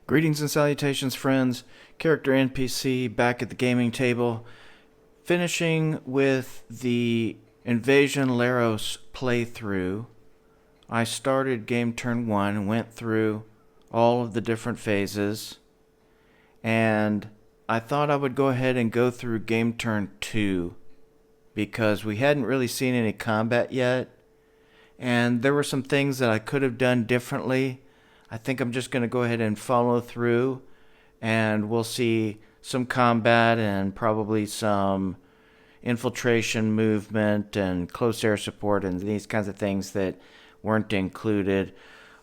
Greetings and salutations, friends. Character NPC back at the gaming table, finishing with the Invasion Leros playthrough. I started game turn 1 and went through all of the different phases, and I thought I would go ahead and go through game turn 2 because we hadn't really seen any combat yet, and there were some things that I could have done differently. I think I'm just going to go ahead and follow through, and we'll see some combat and probably some infiltration movement and close air support and these kinds of things that weren't included.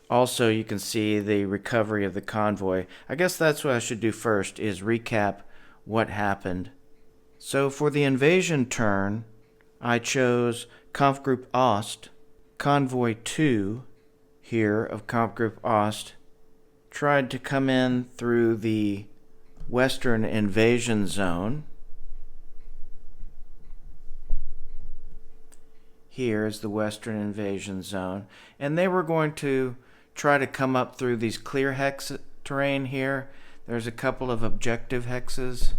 Also, you can see the recovery of the convoy. I guess that's what I should do first, is recap what happened. So for the invasion turn, I chose Conf Group Ost, Convoy 2, here of Comp Group Ost, tried to come in through the western invasion zone. Here is the western invasion zone, and they were going to try to come up through these clear hex terrain here. There's a couple of objective hexes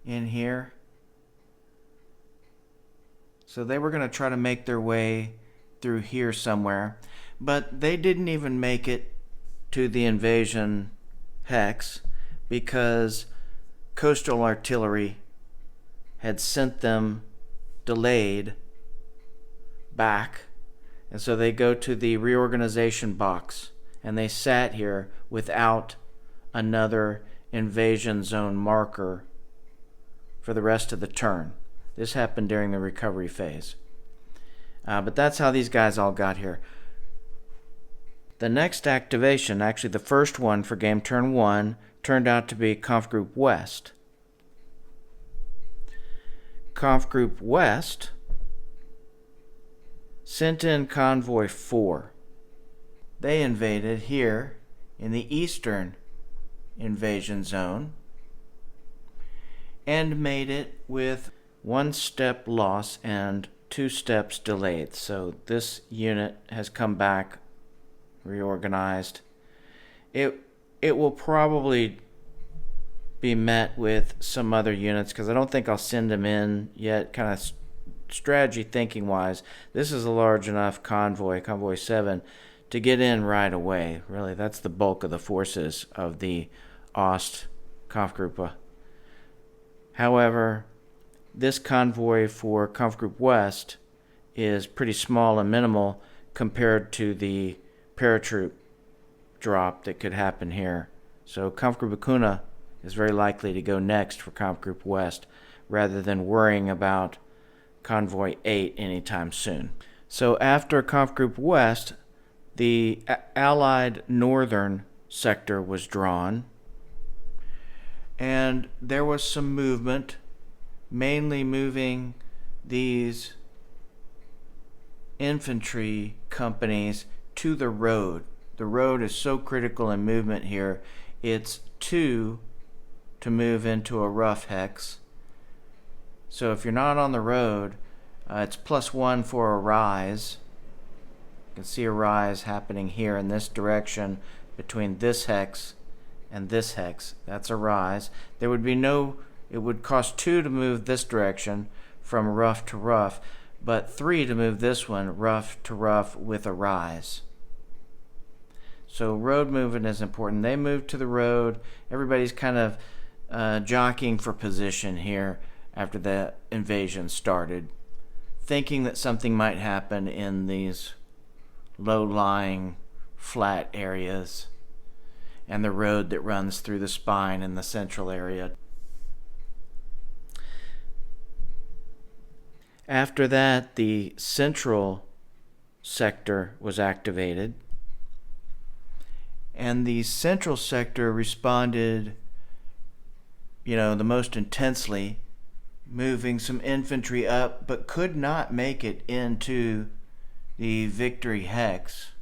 in here. So they were going to try to make their way through here somewhere, but they didn't even make it to the invasion hex because coastal artillery had sent them delayed back, and so they go to the reorganization box, and they sat here without another invasion zone marker for the rest of the turn. This happened during the recovery phase. But that's how these guys all got here. The next activation, actually the first one for game turn 1, turned out to be Conf Group West. Conf Group West sent in Convoy 4. They invaded here in the eastern invasion zone and made it with 1 step loss and 2 steps delayed. So this unit has come back reorganized. It will probably be met with some other units because I don't think I'll send them in yet. Kind of strategy thinking wise, this is a large enough convoy 7, to get in right away. Really, that's the bulk of the forces of the Ost Kampfgruppe. However, this convoy for Conf Group West is pretty small and minimal compared to the paratroop drop that could happen here. So Conf Group Akuna is very likely to go next for Conf Group West rather than worrying about Convoy 8 anytime soon. So after Conf Group West, the Allied Northern sector was drawn, and there was some movement, mainly moving these infantry companies to the road. The road is so critical in movement here. It's 2 to move into a rough hex. So if you're not on the road, it's +1 for a rise. You can see a rise happening here in this direction between this hex and this hex. That's a rise. There would be no, it would cost 2 to move this direction from rough to rough, but 3 to move this one rough to rough with a rise. So road movement is important. They moved to the road. Everybody's kind of jockeying for position here after the invasion started, thinking that something might happen in these low-lying flat areas and the road that runs through the spine in the central area. After that, the central sector was activated, and the central sector responded, the most intensely, moving some infantry up, but could not make it into the victory hex.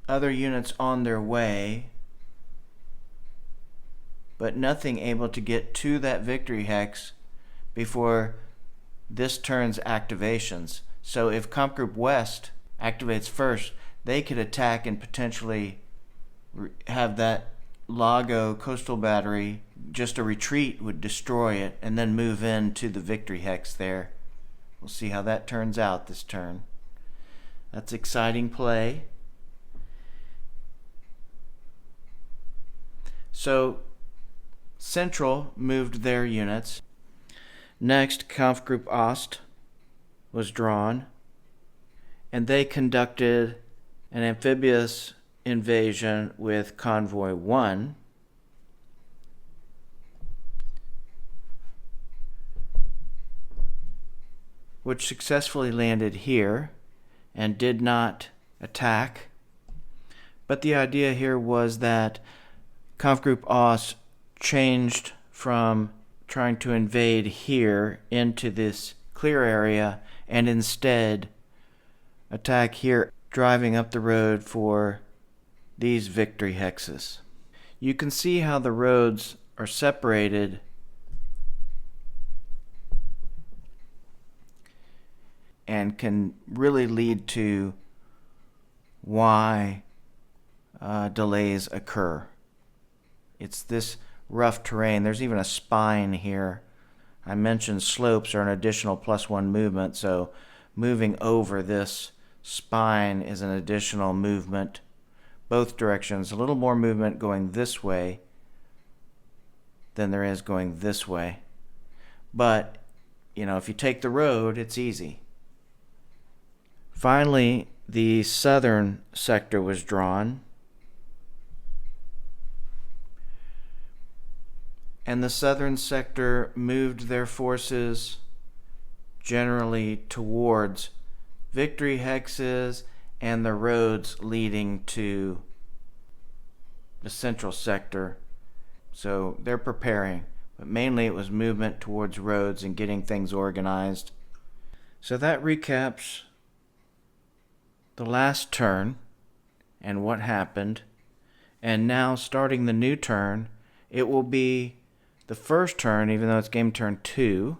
Other units on their way, but nothing able to get to that victory hex before this turn's activations. So if Comp Group West activates first, they could attack and potentially have that Lago coastal battery, just a retreat would destroy it, and then move into the victory hex there. We'll see how that turns out this turn. That's exciting play. So Central moved their units. Next, Kampfgruppe Ost was drawn, and they conducted an amphibious invasion with Convoy 1. Which successfully landed here and did not attack. But the idea here was that Kampfgruppe Ost changed from trying to invade here into this clear area and instead attack here, driving up the road for these victory hexes. You can see how the roads are separated and can really lead to why delays occur. It's this rough terrain. There's even a spine here. I mentioned slopes are an additional +1 movement, so moving over this spine is an additional movement. Both directions. A little more movement going this way than there is going this way. But, if you take the road, it's easy. Finally, the southern sector was drawn. And the southern sector moved their forces generally towards victory hexes and the roads leading to the central sector. So they're preparing, but mainly it was movement towards roads and getting things organized. So that recaps the last turn and what happened. And now starting the new turn, it will be the first turn, even though it's game turn 2.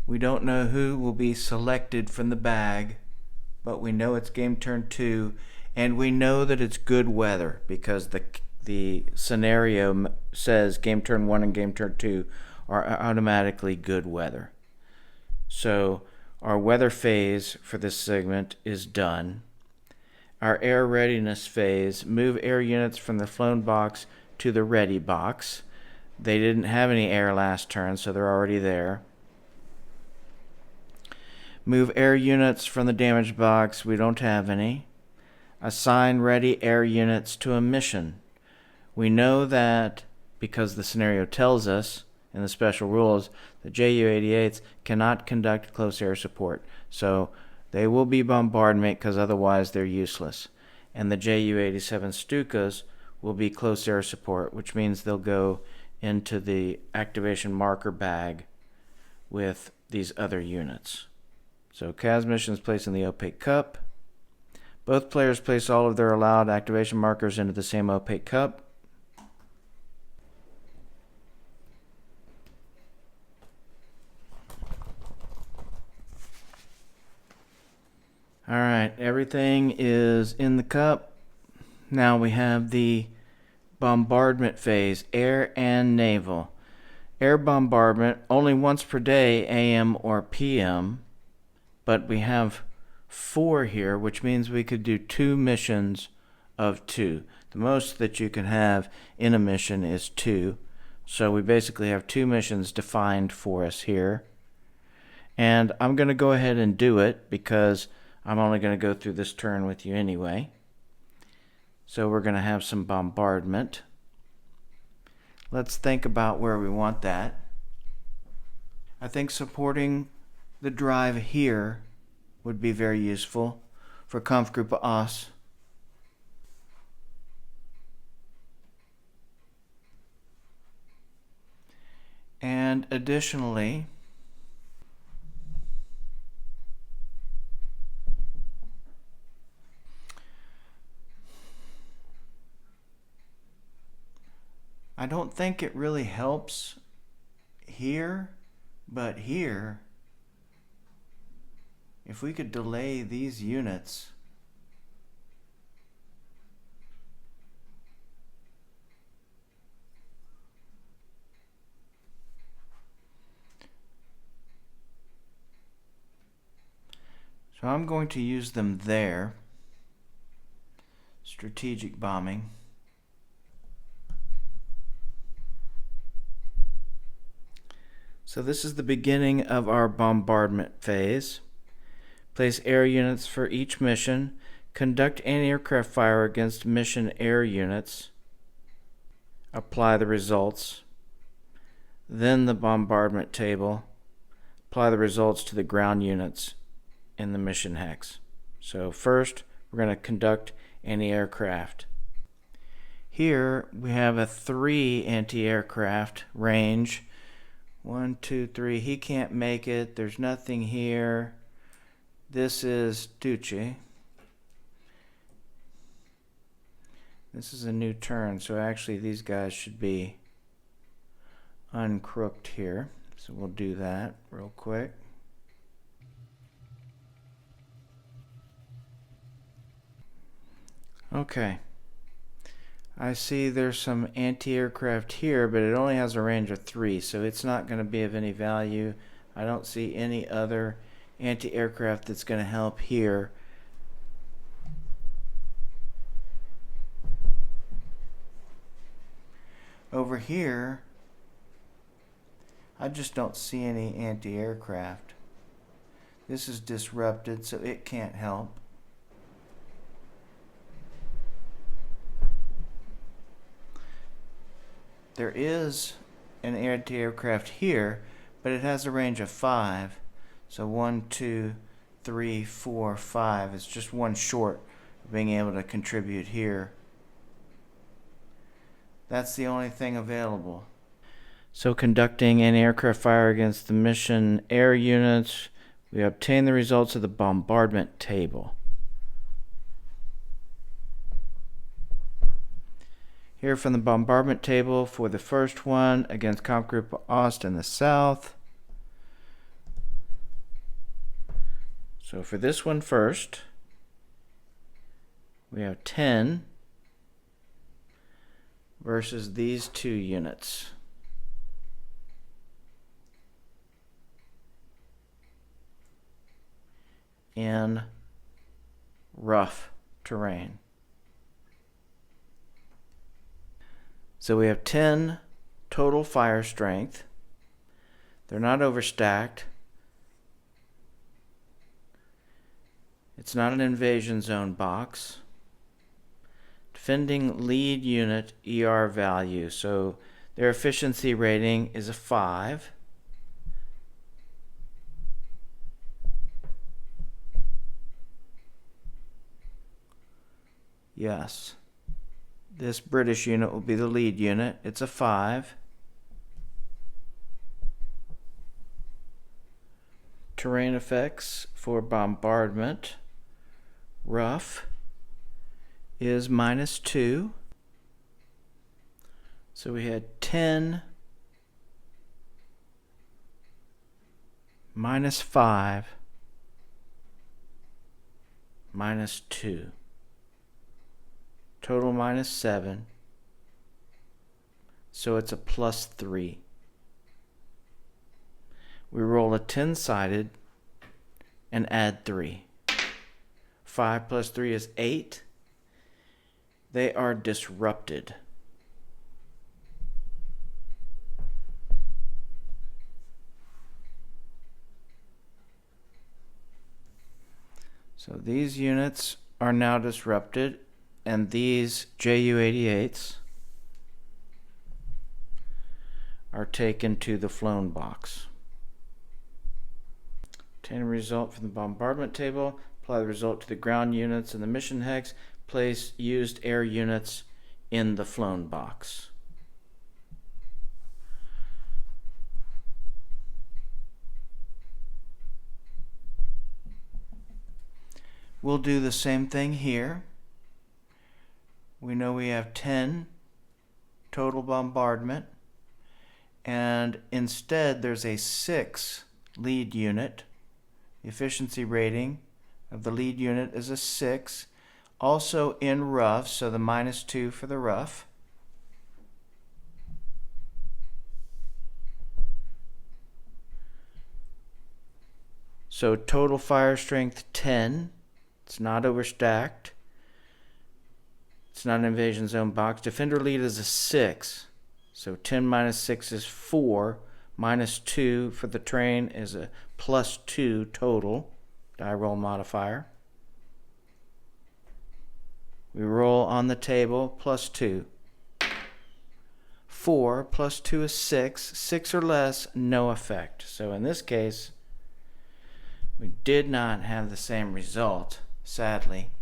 We don't know who will be selected from the bag, but we know it's game turn 2, and we know that it's good weather because the scenario says game turn 1 and game turn 2 are automatically good weather. So our weather phase for this segment is done. Our air readiness phase, move air units from the flown box to the ready box. They didn't have any air last turn, so they're already there. Move air units from the damage box. We don't have any. Assign ready air units to a mission. We know that because the scenario tells us in the special rules that Ju-88s cannot conduct close air support. So they will be bombardment because otherwise they're useless. And the Ju-87 Stukas will be close air support, which means they'll go into the activation marker bag with these other units. So CAS missions placed in the opaque cup. Both players place all of their allowed activation markers into the same opaque cup. All right, everything is in the cup. Now we have the bombardment phase, air and naval. Air bombardment only once per day, AM or PM, but we have 4 here, which means we could do 2 missions of 2. The most that you can have in a mission is 2. So we basically have 2 missions defined for us here. And I'm going to go ahead and do it because I'm only going to go through this turn with you anyway. So we're going to have some bombardment. Let's think about where we want that. I think supporting the drive here would be very useful for Kampfgruppe Ost. And additionally, I don't think it really helps here, but here If we could delay these units, so I'm going to use them there. Strategic bombing. So this is the beginning of our bombardment phase. Place air units for each mission. Conduct anti-aircraft fire against mission air units. Apply the results. Then the bombardment table. Apply the results to the ground units in the mission hex. So first, we're going to conduct anti-aircraft. Here we have a 3 anti-aircraft range. 1, 2, 3. He can't make it. There's nothing here. This is Duce. This is a new turn, so actually these guys should be uncrooked here. So we'll do that real quick. Okay. I see there's some anti-aircraft here, but it only has a range of 3, so it's not going to be of any value. I don't see any other anti-aircraft that's going to help here. Over here, I just don't see any anti-aircraft. This is disrupted, so it can't help. There is an anti-aircraft here, but it has a range of 5. So 1, 2, 3, 4, 5. It's just one short of being able to contribute here. That's the only thing available. So conducting anti-aircraft fire against the mission air units, we obtain the results of the bombardment table. Here from the bombardment table for the first one against Kampfgruppe Ost in the south. So for this one first, we have 10 versus these 2 units. In rough terrain. So we have 10 total fire strength. They're not overstacked. It's not an invasion zone box. Defending lead unit ER value. So their efficiency rating is a 5. Yes. This British unit will be the lead unit. It's a 5. Terrain effects for bombardment. Rough is -2. So we had 10 -5 -2. Total -7. So it's a +3. We roll a 10-sided and add 3. 5 + 3 is 8. They are disrupted. So these units are now disrupted, and these Ju-88s are taken to the flown box. Obtain a result from the bombardment table. Apply the result to the ground units in the mission hex. Place used air units in the flown box. We'll do the same thing here. We know we have 10 total bombardment, and instead there's a 6 lead unit. efficiency rating of the lead unit is a 6. Also in rough, so the -2 for the rough. So total fire strength 10. It's not overstacked. It's not an invasion zone box. Defender lead is a 6. So 10 minus 6 is 4. -2 for the train is a +2 total die roll modifier. We roll on the table +2. 4 plus 2 is 6. 6 or less, no effect. So in this case, we did not have the same result, sadly.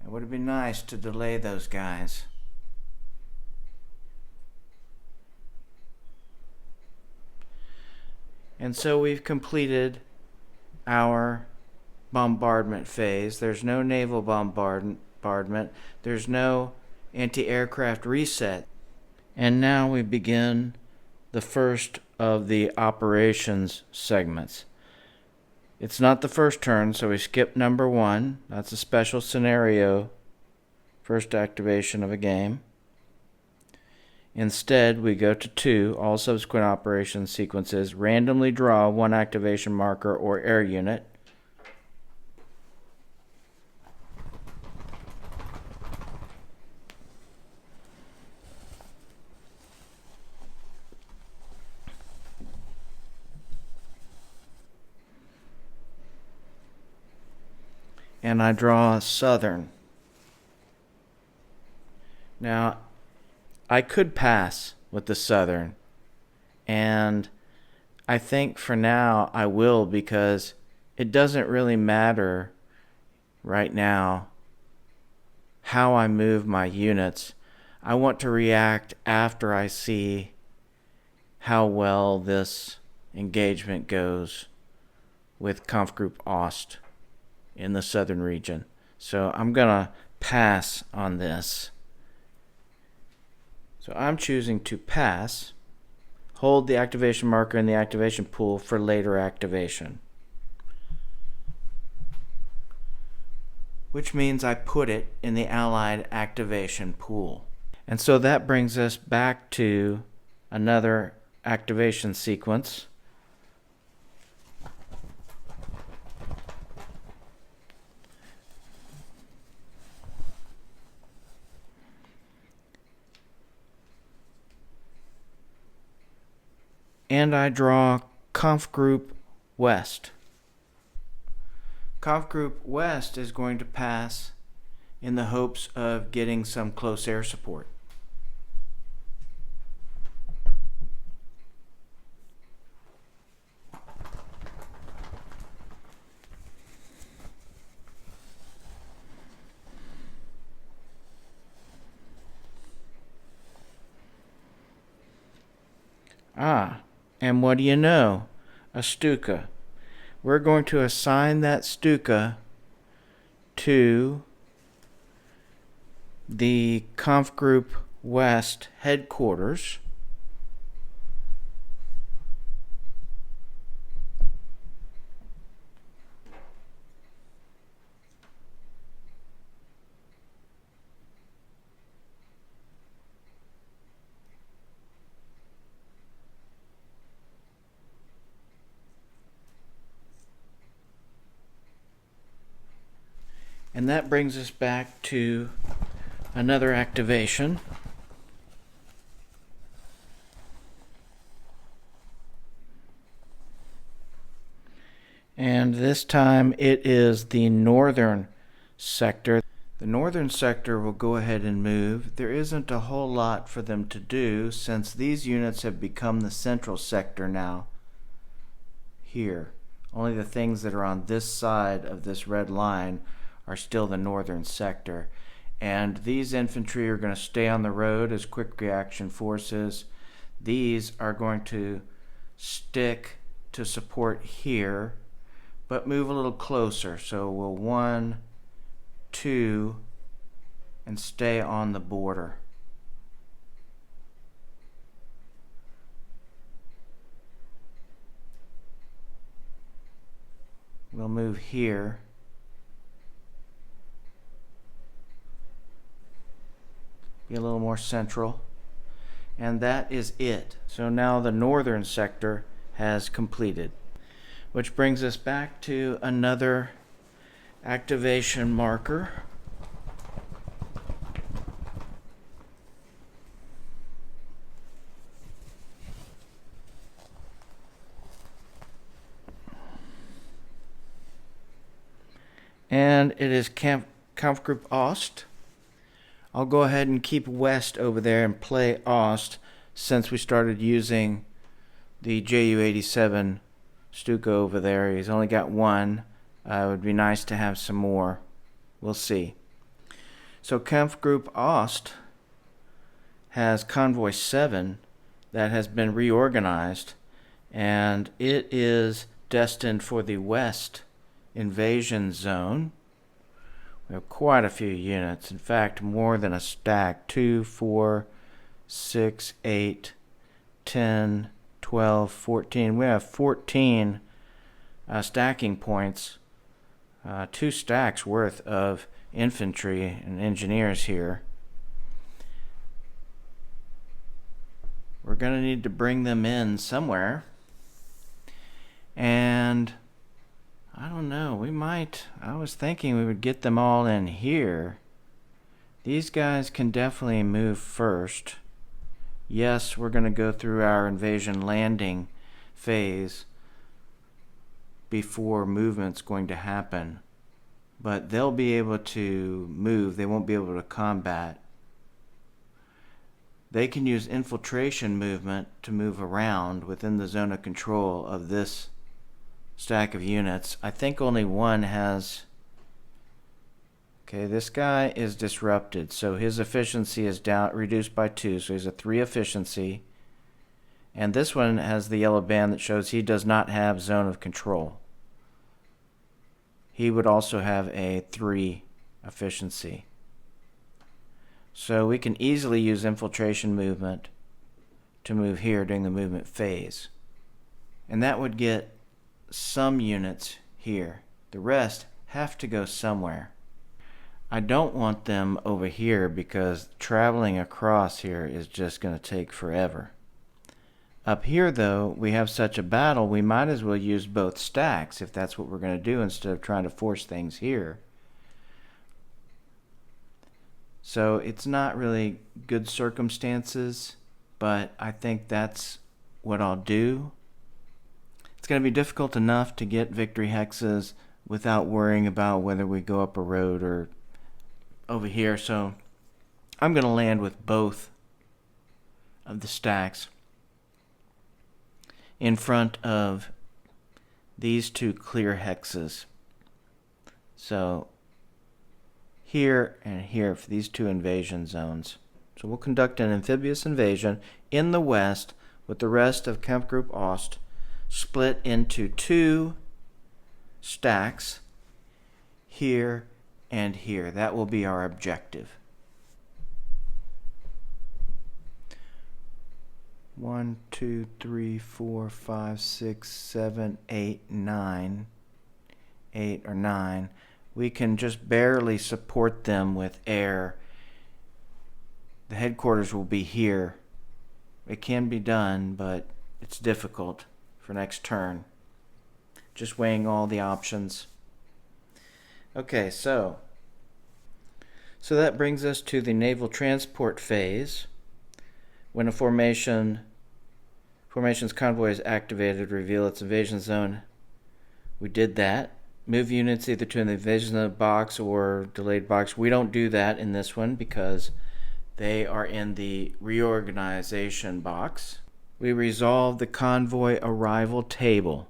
It would have been nice to delay those guys. And so we've completed our bombardment phase. There's no naval bombardment. There's no anti-aircraft reset. And now we begin the first of the operations segments. It's not the first turn, so we skip number 1. That's a special scenario, first activation of a game. Instead, we go to 2, all subsequent operation sequences, randomly draw 1 activation marker or air unit. And I draw Southern. Now, I could pass with the Southern, and I think for now I will, because it doesn't really matter right now how I move my units. I want to react after I see how well this engagement goes with Kampfgruppe Ost in the southern region. So I'm gonna pass on this. So I'm choosing to pass, hold the activation marker in the activation pool for later activation, which means I put it in the Allied activation pool. And so that brings us back to another activation sequence. And I draw Kampfgruppe West. Kampfgruppe West is going to pass in the hopes of getting some close air support. And what do you know? A Stuka. We're going to assign that Stuka to the Kampfgruppe West headquarters. And that brings us back to another activation. And this time it is the northern sector. The northern sector will go ahead and move. There isn't a whole lot for them to do since these units have become the central sector now. Here. Only the things that are on this side of this red line are still the northern sector. And these infantry are going to stay on the road as quick reaction forces. These are going to stick to support here, but move a little closer. So we'll 1, 2, and stay on the border. We'll move here. Be a little more central. And that is it. So now the northern sector has completed. Which brings us back to another activation marker. And it is Kampfgruppe Ost. I'll go ahead and keep West over there and play Ost since we started using the Ju-87 Stuka over there. He's only got one. It would be nice to have some more. We'll see. So Kampfgruppe Ost has Convoy 7 that has been reorganized, and it is destined for the West invasion zone. We have quite a few units. In fact, more than a stack. 2, 4, 6, 8, 10, 12, 14. We have 14 stacking points. 2 stacks worth of infantry and engineers here. We're going to need to bring them in somewhere. And I don't know, I was thinking we would get them all in here. These guys can definitely move first. Yes, we're going to go through our invasion landing phase before movement's going to happen. But they'll be able to move, they won't be able to combat. They can use infiltration movement to move around within the zone of control of this stack of units. I think only one has... Okay, this guy is disrupted, so his efficiency is down, reduced by 2, so he's a 3 efficiency. And this one has the yellow band that shows he does not have zone of control. He would also have a 3 efficiency. So we can easily use infiltration movement to move here during the movement phase. And that would get some units here. The rest have to go somewhere. I don't want them over here because traveling across here is just going to take forever. Up here though, we have such a battle, we might as well use both stacks if that's what we're going to do instead of trying to force things here. So it's not really good circumstances, but I think that's what I'll do. It's going to be difficult enough to get victory hexes without worrying about whether we go up a road or over here. So I'm going to land with both of the stacks in front of these 2 clear hexes. So here and here for these 2 invasion zones. So we'll conduct an amphibious invasion in the west with the rest of Kampfgruppe Ost split into 2 stacks here and here. That will be our objective. 1, 2, 3, 4, 5, 6, 7, 8, 9. 8 or 9. We can just barely support them with air. The headquarters will be here. It can be done, but it's difficult for next turn. Just weighing all the options. Okay, so that brings us to the naval transport phase. When a formation's convoy is activated, reveal its invasion zone. We did that. Move units either to an invasion box or delayed box. We don't do that in this one because they are in the reorganization box. We resolve the convoy arrival table.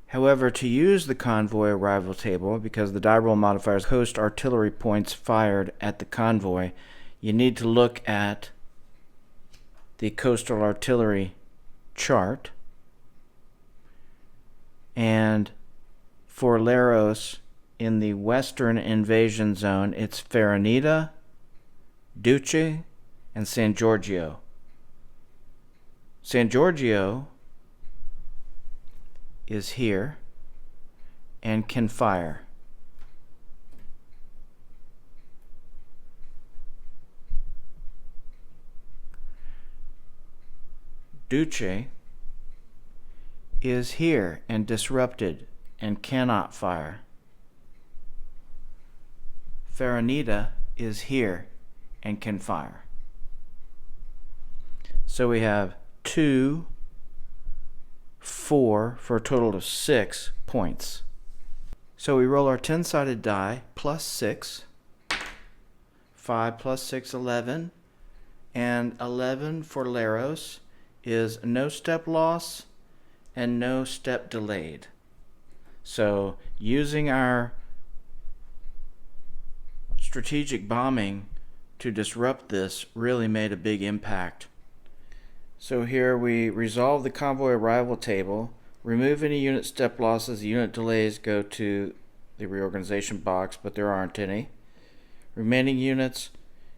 However, to use the convoy arrival table, because the die roll modifiers host artillery points fired at the convoy, you need to look at the coastal artillery chart. And for Leros, in the western invasion zone, it's Farinita, Duce, and San Giorgio. San Giorgio is here, and can fire. Duce is here and disrupted and cannot fire. Faranita is here and can fire. So we have 2, 4 for a total of 6 points. So we roll our 10-sided die plus 6. 5 plus 6, 11. And 11 for Leros is no step loss and no step delayed. So using our strategic bombing to disrupt this really made a big impact. So here we resolve the convoy arrival table, remove any unit step losses. The unit delays go to the reorganization box, but there aren't any. Remaining units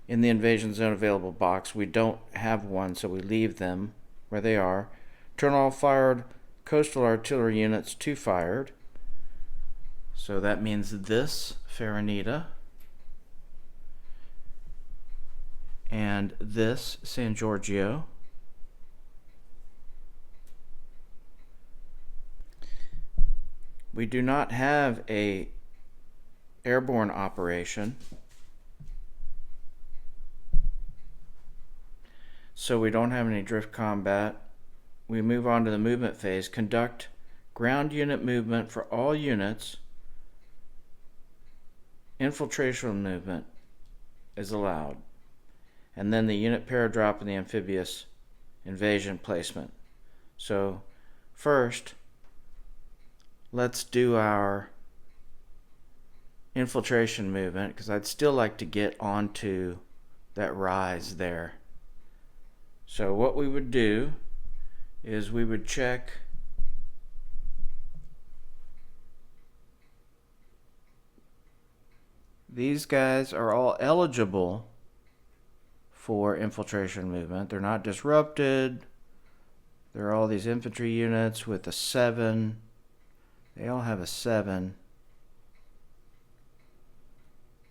in the invasion zone available box, we don't have one, so we leave them where they are. Turn all fired coastal artillery units to fired. So that means this Faranita and this San Giorgio. We do not have a airborne operation, so we don't have any drift combat. We move on to the movement phase. Conduct ground unit movement for all units. Infiltration movement is allowed. And then the unit paradrop and the amphibious invasion placement. So first, let's do our infiltration movement, because I'd still like to get onto that rise there. So what we would do is we would check these guys are all eligible for infiltration movement. They're not disrupted. There are all these infantry units with a 7. They all have a 7.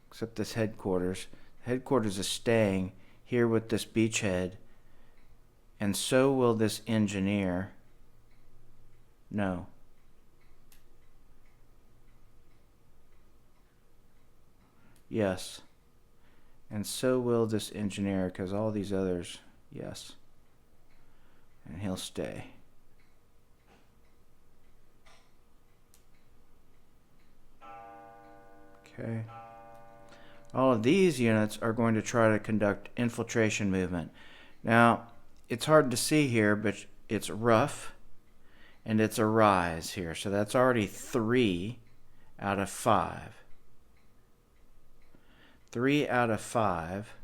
Except this headquarters. Headquarters is staying here with this beachhead. And so will this engineer. No. Yes. And so will this engineer, because all these others, yes. And he'll stay. Okay. All of these units are going to try to conduct infiltration movement. Now, it's hard to see here, but it's rough, and it's a rise here. So that's already 3 out of 5. 3 out of 5.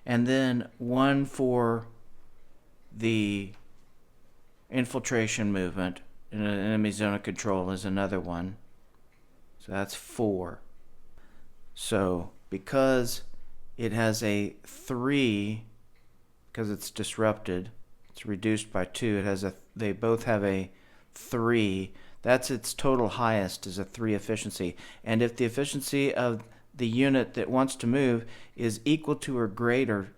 And then 1 for the infiltration movement in an enemy zone of control is another one. So that's 4. So because it has a 3, because it's disrupted, it's reduced by 2, it has they both have a 3. That's its total highest, is a 3 efficiency. And if the efficiency of the unit that wants to move is equal to or greater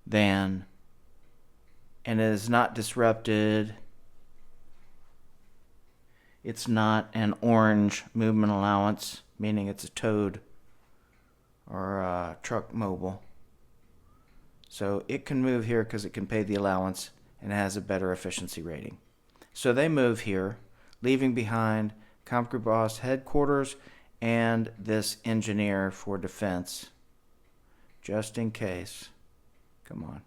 than, and it is not disrupted, it's not an orange movement allowance, meaning it's a towed or a truck mobile. So it can move here because it can pay the allowance and it has a better efficiency rating. So they move here, leaving behind Comp Group Boss headquarters and this engineer for defense, just in case. Come on.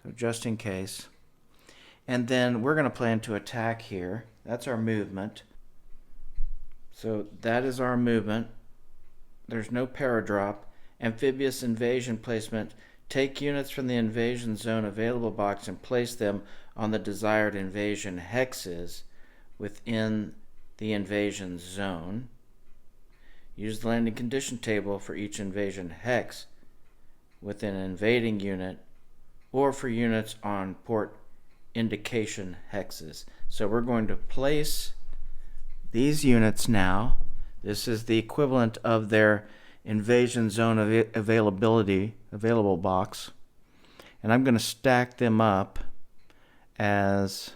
So just in case. And then we're going to plan to attack here. That's our movement. So that is our movement. There's no paradrop. Amphibious invasion placement. Take units from the invasion zone available box and place them on the desired invasion hexes within the invasion zone. Use the landing condition table for each invasion hex with an invading unit or for units on port indication hexes. So we're going to place these units now. This is the equivalent of their invasion zone available box. And I'm going to stack them up as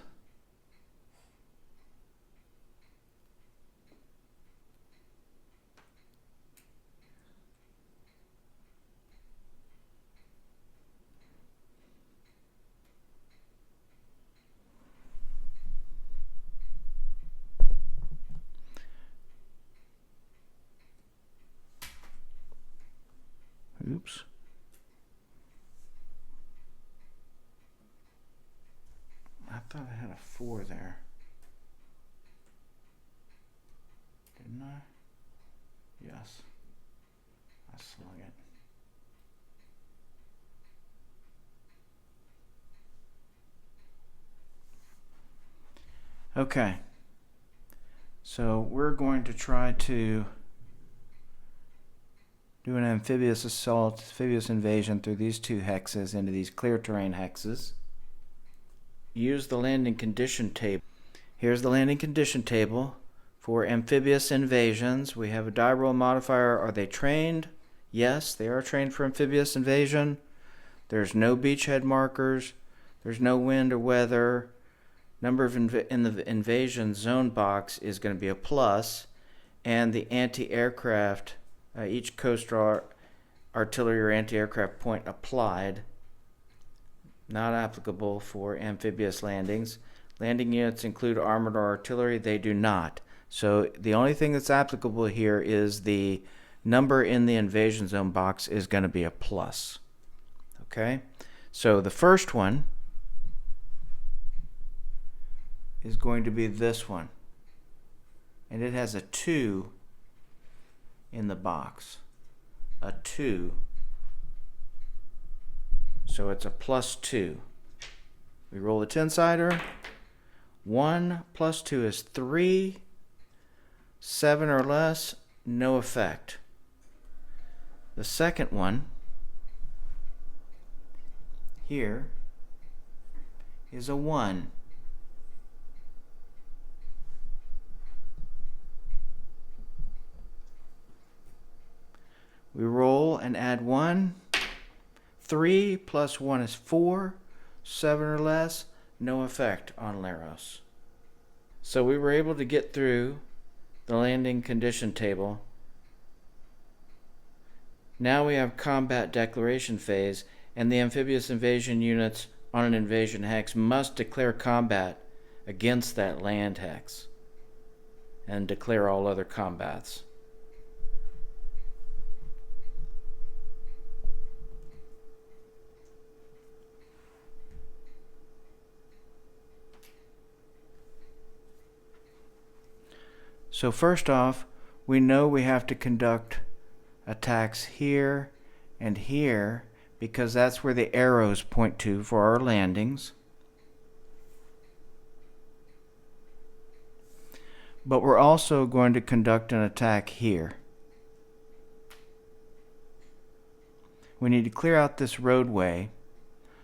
oops. I thought I had a 4 there. Didn't I? Yes. I slung it. Okay. So we're going to try to do an amphibious assault, amphibious invasion through these 2 hexes into these clear terrain hexes. Use the landing condition table. Here's the landing condition table for amphibious invasions. We have a die roll modifier. Are they trained? Yes, they are trained for amphibious invasion. There's no beachhead markers. There's no wind or weather. Number of in the invasion zone box is going to be a plus, and the anti-aircraft, each coastal artillery or anti-aircraft point applied, not applicable for amphibious landings. Landing units include armored or artillery. They do not. So the only thing that's applicable here is the number in the invasion zone box is going to be a plus. Okay? So the first one is going to be this one. And it has a 2 in the box. A 2. So it's a +2. We roll a 10-sider. 1 plus 2 is 3. 7 or less, no effect. The second one here is a 1. We roll and add 1. 3 plus 1 is 4. 7 or less, no effect on Leros. So we were able to get through the landing condition table. Now we have combat declaration phase, and the amphibious invasion units on an invasion hex must declare combat against that land hex and declare all other combats. So first off, we know we have to conduct attacks here and here because that's where the arrows point to for our landings. But we're also going to conduct an attack here. We need to clear out this roadway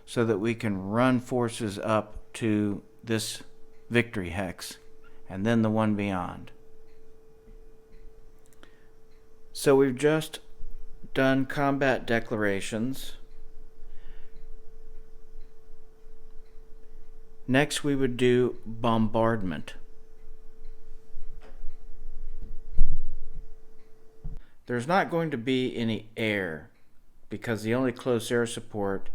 so that we can run forces up to this victory hex and then the one beyond. So we've just done combat declarations. Next we would do bombardment. There's not going to be any air because the only close air support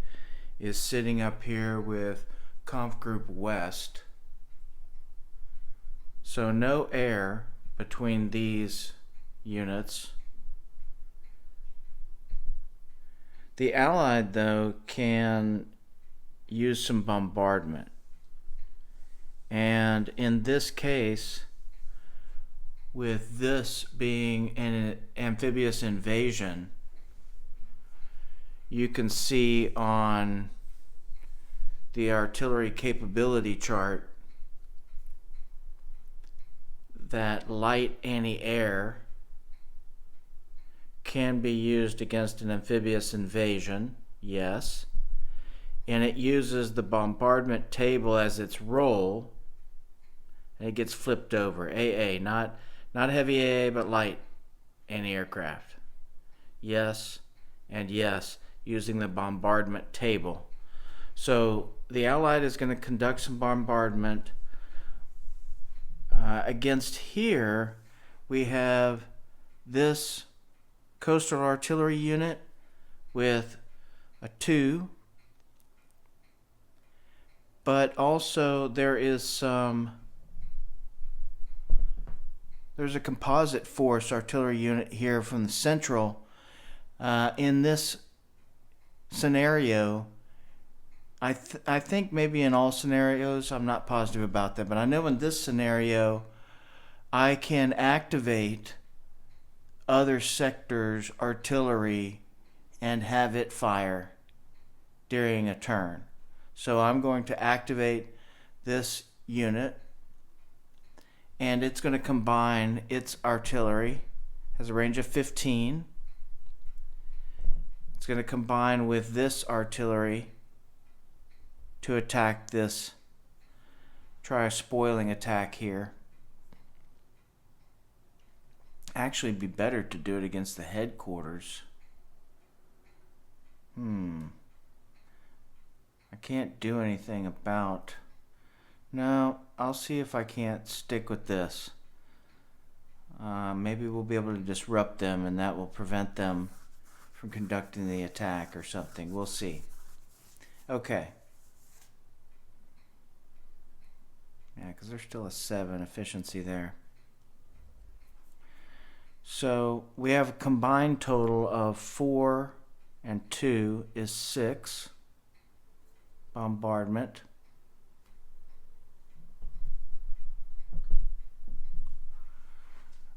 is sitting up here with Conf Group West. So no air between these units. The Allied, though, can use some bombardment. And in this case, with this being an amphibious invasion, you can see on the artillery capability chart that light anti-air can be used against an amphibious invasion, yes. and it uses the bombardment table as its roll, and it gets flipped over. AA, not heavy AA, but light anti-aircraft. Yes, and yes, using the bombardment table. So the Allied is going to conduct some bombardment. Against here, we have this coastal artillery unit with a 2, but also there's a composite force artillery unit here from the central. In this scenario, I think maybe in all scenarios, I'm not positive about that, but I know in this scenario, I can activate other sectors' artillery and have it fire during a turn. So I'm going to activate this unit, and it's going to combine its artillery, has a range of 15. It's going to combine with this artillery to attack this, try a spoiling attack here. Actually, it'd be better to do it against the headquarters. I can't do anything about... No, I'll see if I can't stick with this. Maybe we'll be able to disrupt them, and that will prevent them from conducting the attack or something. We'll see. Okay. Yeah, because there's still a 7 efficiency there. So we have a combined total of 4 and 2 is 6 bombardment.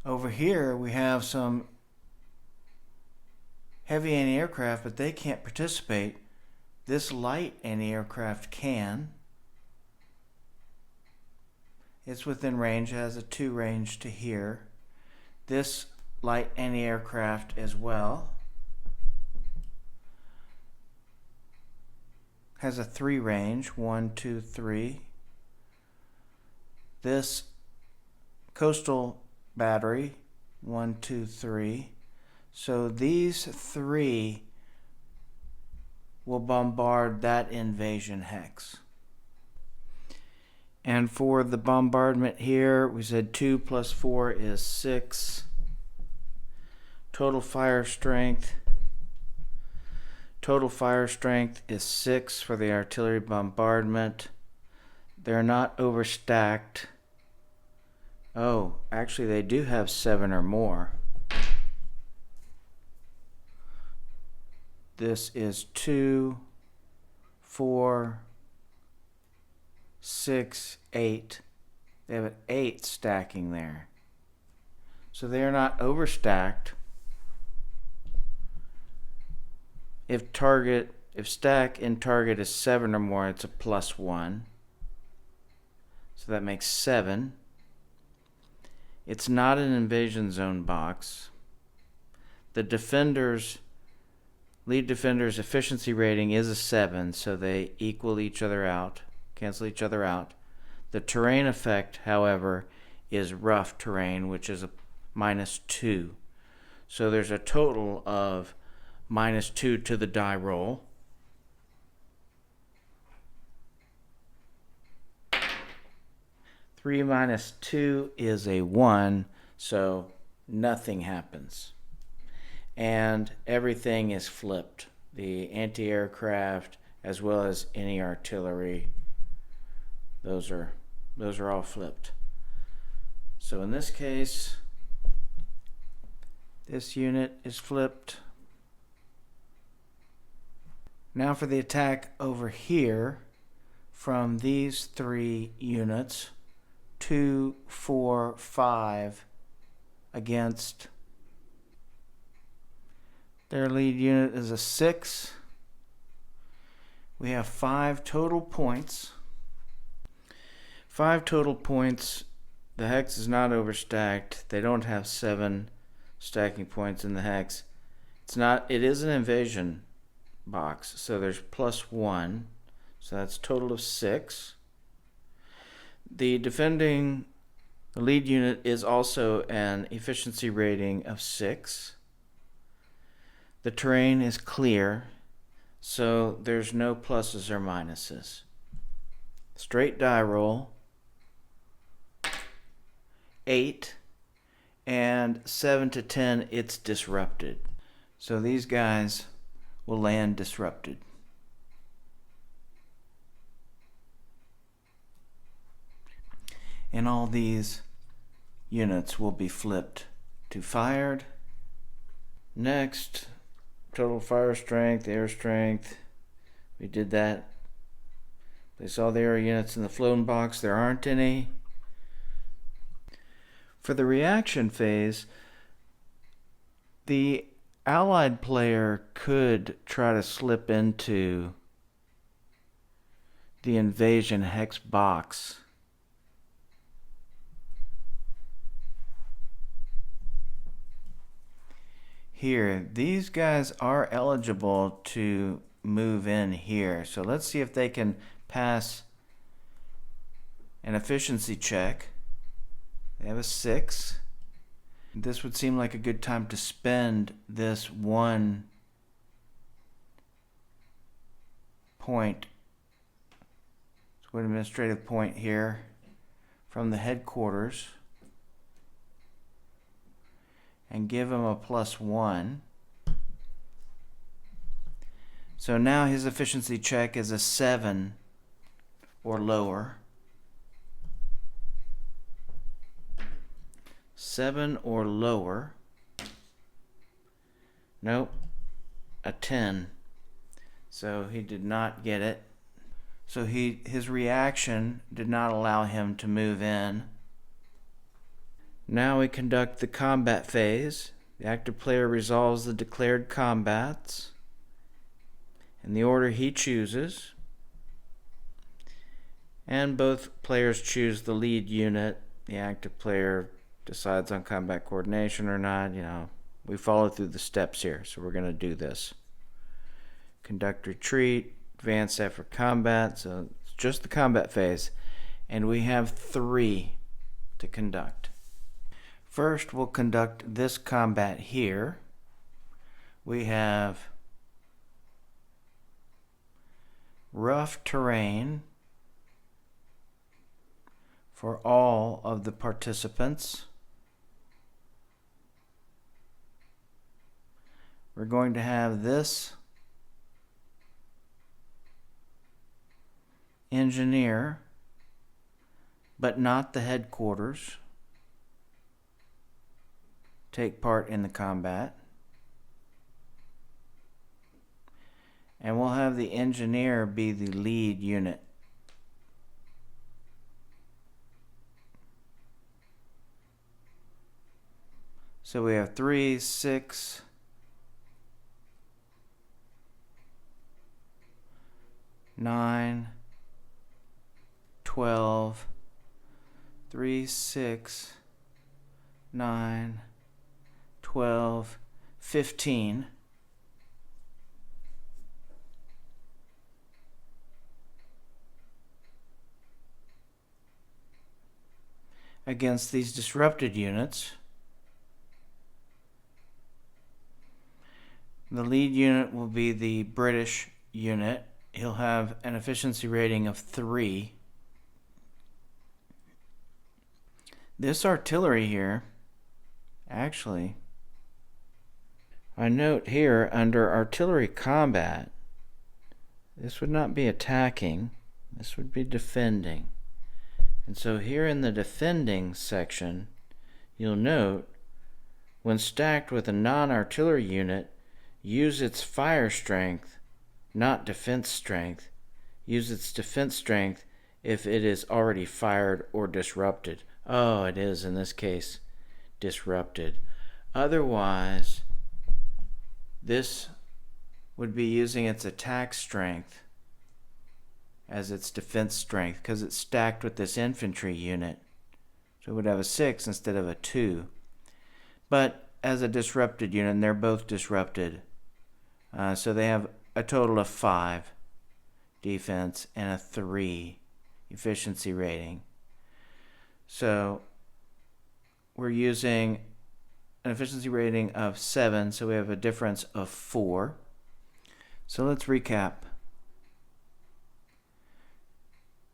Over here we have some heavy anti-aircraft, but they can't participate. This light anti-aircraft can. It's within range, it has a 2 range to here. This light anti-aircraft as well has a 3 range, 1, 2, 3. This coastal battery, 1, 2, 3. So these 3 will bombard that invasion hex. And for the bombardment here, we said 2 plus 4 is 6. Total fire strength. Total fire strength is 6 for the artillery bombardment. They're not overstacked. Oh, actually they do have 7 or more. This is 2, 4, 6, 8. They have an 8 stacking there. So they are not overstacked. If stack in target is 7 or more, it's a +1. So that makes 7. It's not an invasion zone box. The lead defender's efficiency rating is a 7, so they equal each other out, cancel each other out. The terrain effect, however, is rough terrain, which is a -2. So there's a total of -2 to the die roll. Three minus 2 is a 1, so nothing happens. And everything is flipped. The anti-aircraft as well as any artillery, those are all flipped. So in this case, this unit is flipped. Now for the attack over here from these 3 units, 2, 4, 5 against their lead unit is a 6. We have 5 total points. 5 total points. The hex is not overstacked. They don't have 7 stacking points in the hex. It is an invasion box, so there's +1. So that's a total of 6. The lead unit is also an efficiency rating of 6. The terrain is clear, so there's no pluses or minuses. Straight die roll, 8, and 7 to 10, it's disrupted. So these guys will land disrupted. And all these units will be flipped to fired. Next, total fire strength, air strength. We did that. Place all the air units in the flown box. There aren't any. For the reaction phase, the allied player could try to slip into the invasion hex box. Here, these guys are eligible to move in here. So let's see if they can pass an efficiency check. They have a 6. This would seem like a good time to spend this 1 point, so administrative point here from the headquarters, and give him a +1. So now his efficiency check is a 7 or lower. 7 or lower. Nope. A 10. So he did not get it. So his reaction did not allow him to move in. Now we conduct the combat phase. The active player resolves the declared combats in the order he chooses. And both players choose the lead unit. The active player decides on combat coordination or not. We follow through the steps here, so we're going to do this. Conduct retreat, advance after combat, so it's just the combat phase. And we have 3 to conduct. First, we'll conduct this combat here. We have rough terrain for all of the participants. We're going to have this engineer, but not the headquarters, take part in the combat. And we'll have the engineer be the lead unit. So we have 3, 6, 9, 12, 3, 6, 9, 12, 15. Against these disrupted units. The lead unit will be the British unit. He'll have an efficiency rating of 3. This artillery here, actually, I note here under artillery combat, this would not be attacking, this would be defending. And so here in the defending section, you'll note when stacked with a non-artillery unit, use its fire strength, not defense strength. Use its defense strength if it is already fired or disrupted. Oh, it is in this case disrupted. Otherwise, this would be using its attack strength as its defense strength because it's stacked with this infantry unit. So it would have a 6 instead of a 2. But as a disrupted unit, and they're both disrupted, so they have a total of 5 defense and a 3 efficiency rating. So we're using an efficiency rating of 7, so we have a difference of 4. So let's recap.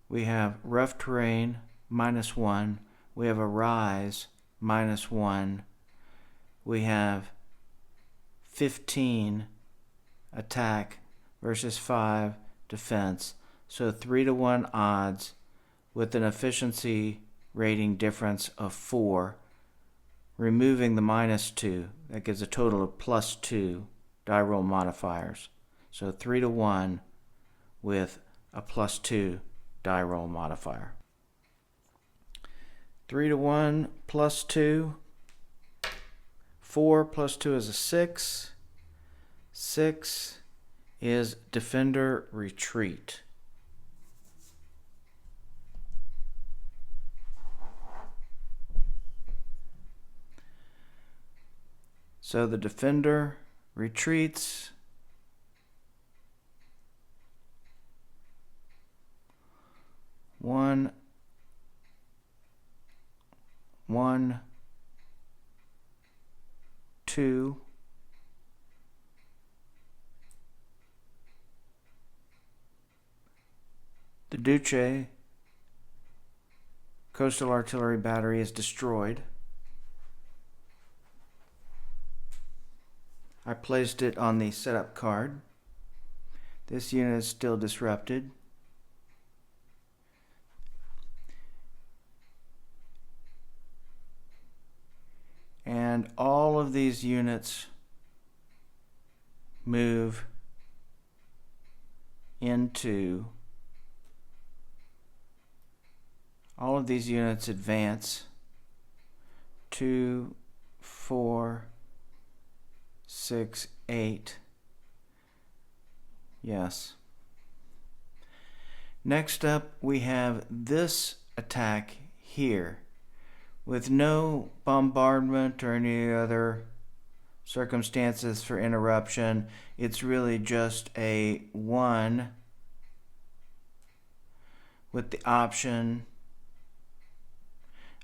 We have rough terrain, -1. We have a rise, -1. We have 15 attack versus 5 defense. So 3-to-1 odds with an efficiency rating difference of 4. Removing the -2, that gives a total of +2 die roll modifiers. So 3-to-1 with a +2 die roll modifier. 3-to-1 +2. 4 + 2 is a 6. 6 is Defender Retreat. So the Defender retreats. One, 2. The Duce Coastal Artillery Battery is destroyed. I placed it on the setup card. This unit is still disrupted. And all of these units move into, all of these units advance 2, 4, 6, 8. Yes. Next up, we have this attack here. With no bombardment or any other circumstances for interruption, it's really just a 1 with the option.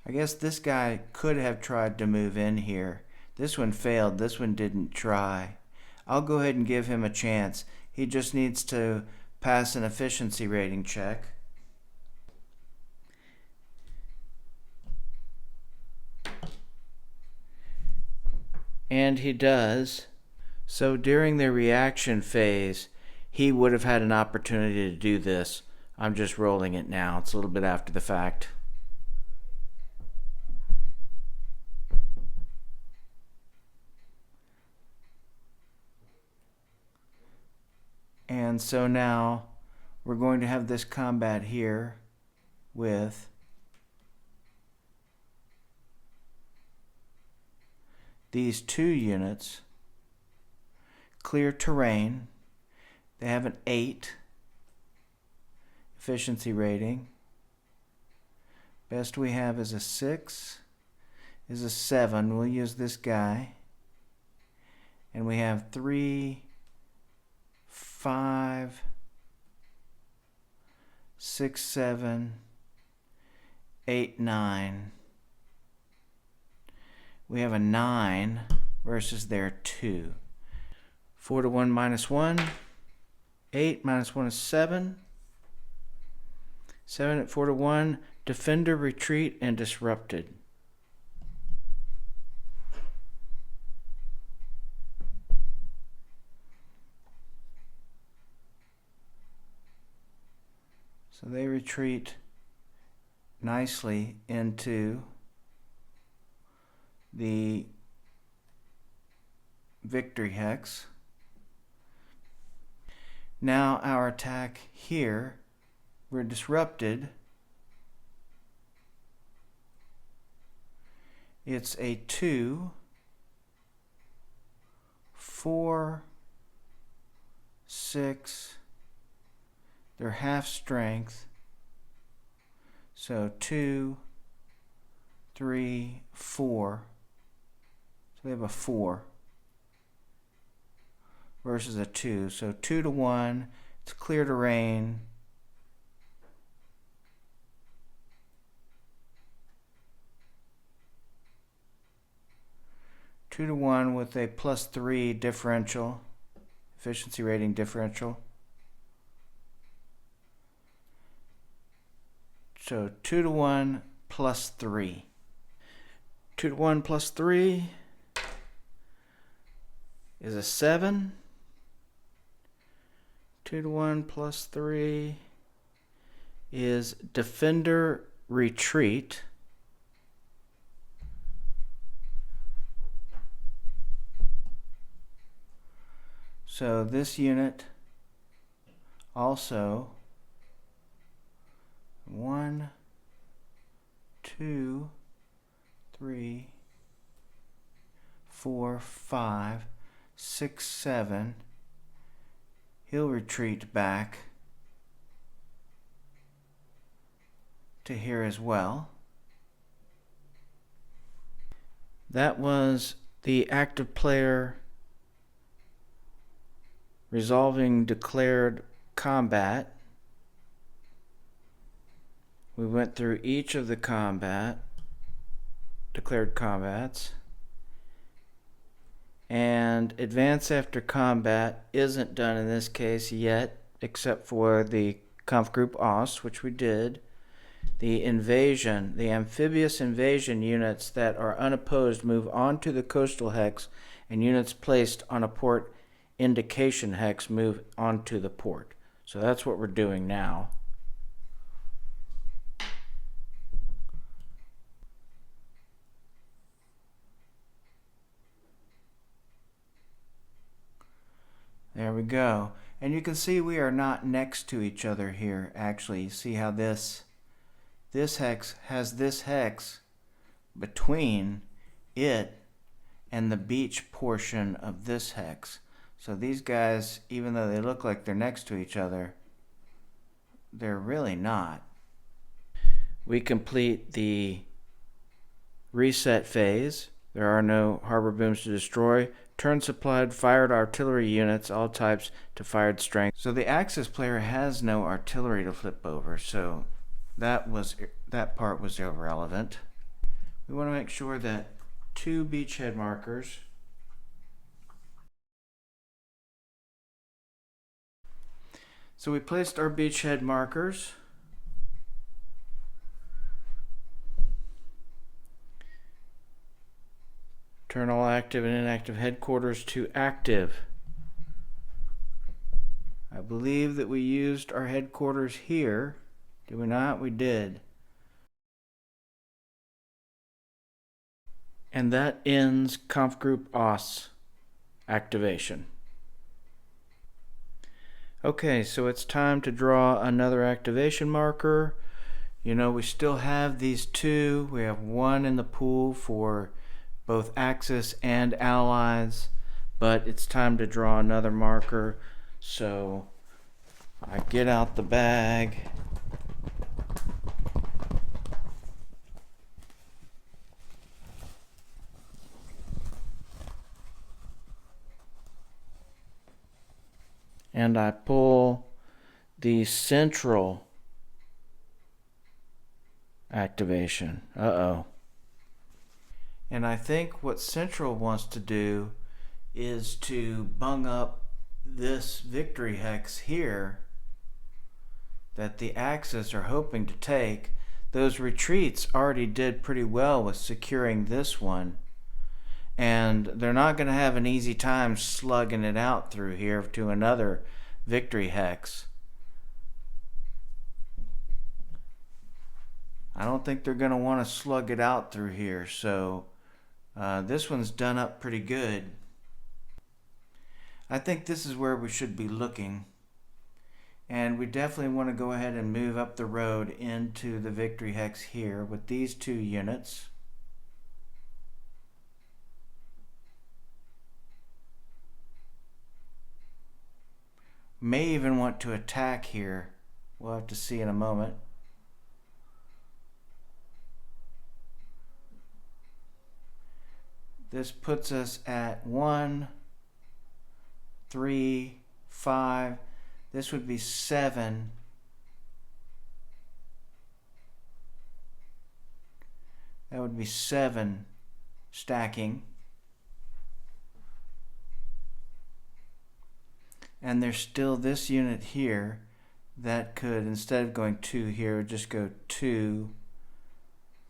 I guess this guy could have tried to move in here. This one failed. This one didn't try. I'll go ahead and give him a chance. He just needs to pass an efficiency rating check. And he does. So during the reaction phase, he would have had an opportunity to do this. I'm just rolling it now. It's a little bit after the fact. And so now we're going to have this combat here with these 2 units. Clear terrain. They have an 8 efficiency rating. Best we have is a 6, is a 7. We'll use this guy. And we have 3, 5, 6, 7, 8, 9. We have a 9 versus their 2. 4-to-1 -1. 8 -1 is 7. 7 at 4-to-1. Defender, retreat, and disrupted. So they retreat nicely into the victory hex. Now our attack here, we're disrupted. It's a 2, 4, 6. They're half strength. So 2, 3, 4. So they have a 4 versus a 2. So 2-to-1 It's clear to rain. Two to one with a +3 differential, efficiency rating differential. So 2 to 1 +3. 2 to 1 +3 is a 7. 2 to 1 +3 is Defender Retreat. So this unit also 1, 2, 3, 4, 5, 6, 7. He'll retreat back to here as well. That was the active player resolving declared combat. We went through each of the declared combats. And advance after combat isn't done in this case yet, except for the Conf Group OS, which we did. The invasion, the amphibious invasion units that are unopposed move onto the coastal hex, and units placed on a port indication hex move onto the port. So that's what we're doing now. There we go. And you can see we are not next to each other here, actually. You see how this hex has this hex between it and the beach portion of this hex. So these guys, even though they look like they're next to each other, they're really not. We complete the reset phase. There are no harbor booms to destroy. Turn supplied fired artillery units, all types, to fired strength. So the Axis player has no artillery to flip over, so that part was irrelevant. We want to make sure that 2 beachhead markers So we placed our beachhead markers. Turn all active and inactive headquarters to active. I believe that we used our headquarters here. Did we not? We did. And that ends Conf Group OS activation. Okay, so it's time to draw another activation marker. You know, we still have these 2. We have 1 in the pool for both Axis and Allies, but it's time to draw another marker. So I get out the bag. And I pull the central activation. Uh-oh. And I think what central wants to do is to bung up this victory hex here that the Axis are hoping to take. Those retreats already did pretty well with securing this one. And they're not going to have an easy time slugging it out through here to another victory hex. I don't think they're going to want to slug it out through here, so this one's done up pretty good. I think this is where we should be looking. And we definitely want to go ahead and move up the road into the victory hex here with these 2 units. May even want to attack here. We'll have to see in a moment. This puts us at 1, 3, 5, This would be 7. That would be 7 stacking. And there's still this unit here that could, instead of going 2 here, just go 2,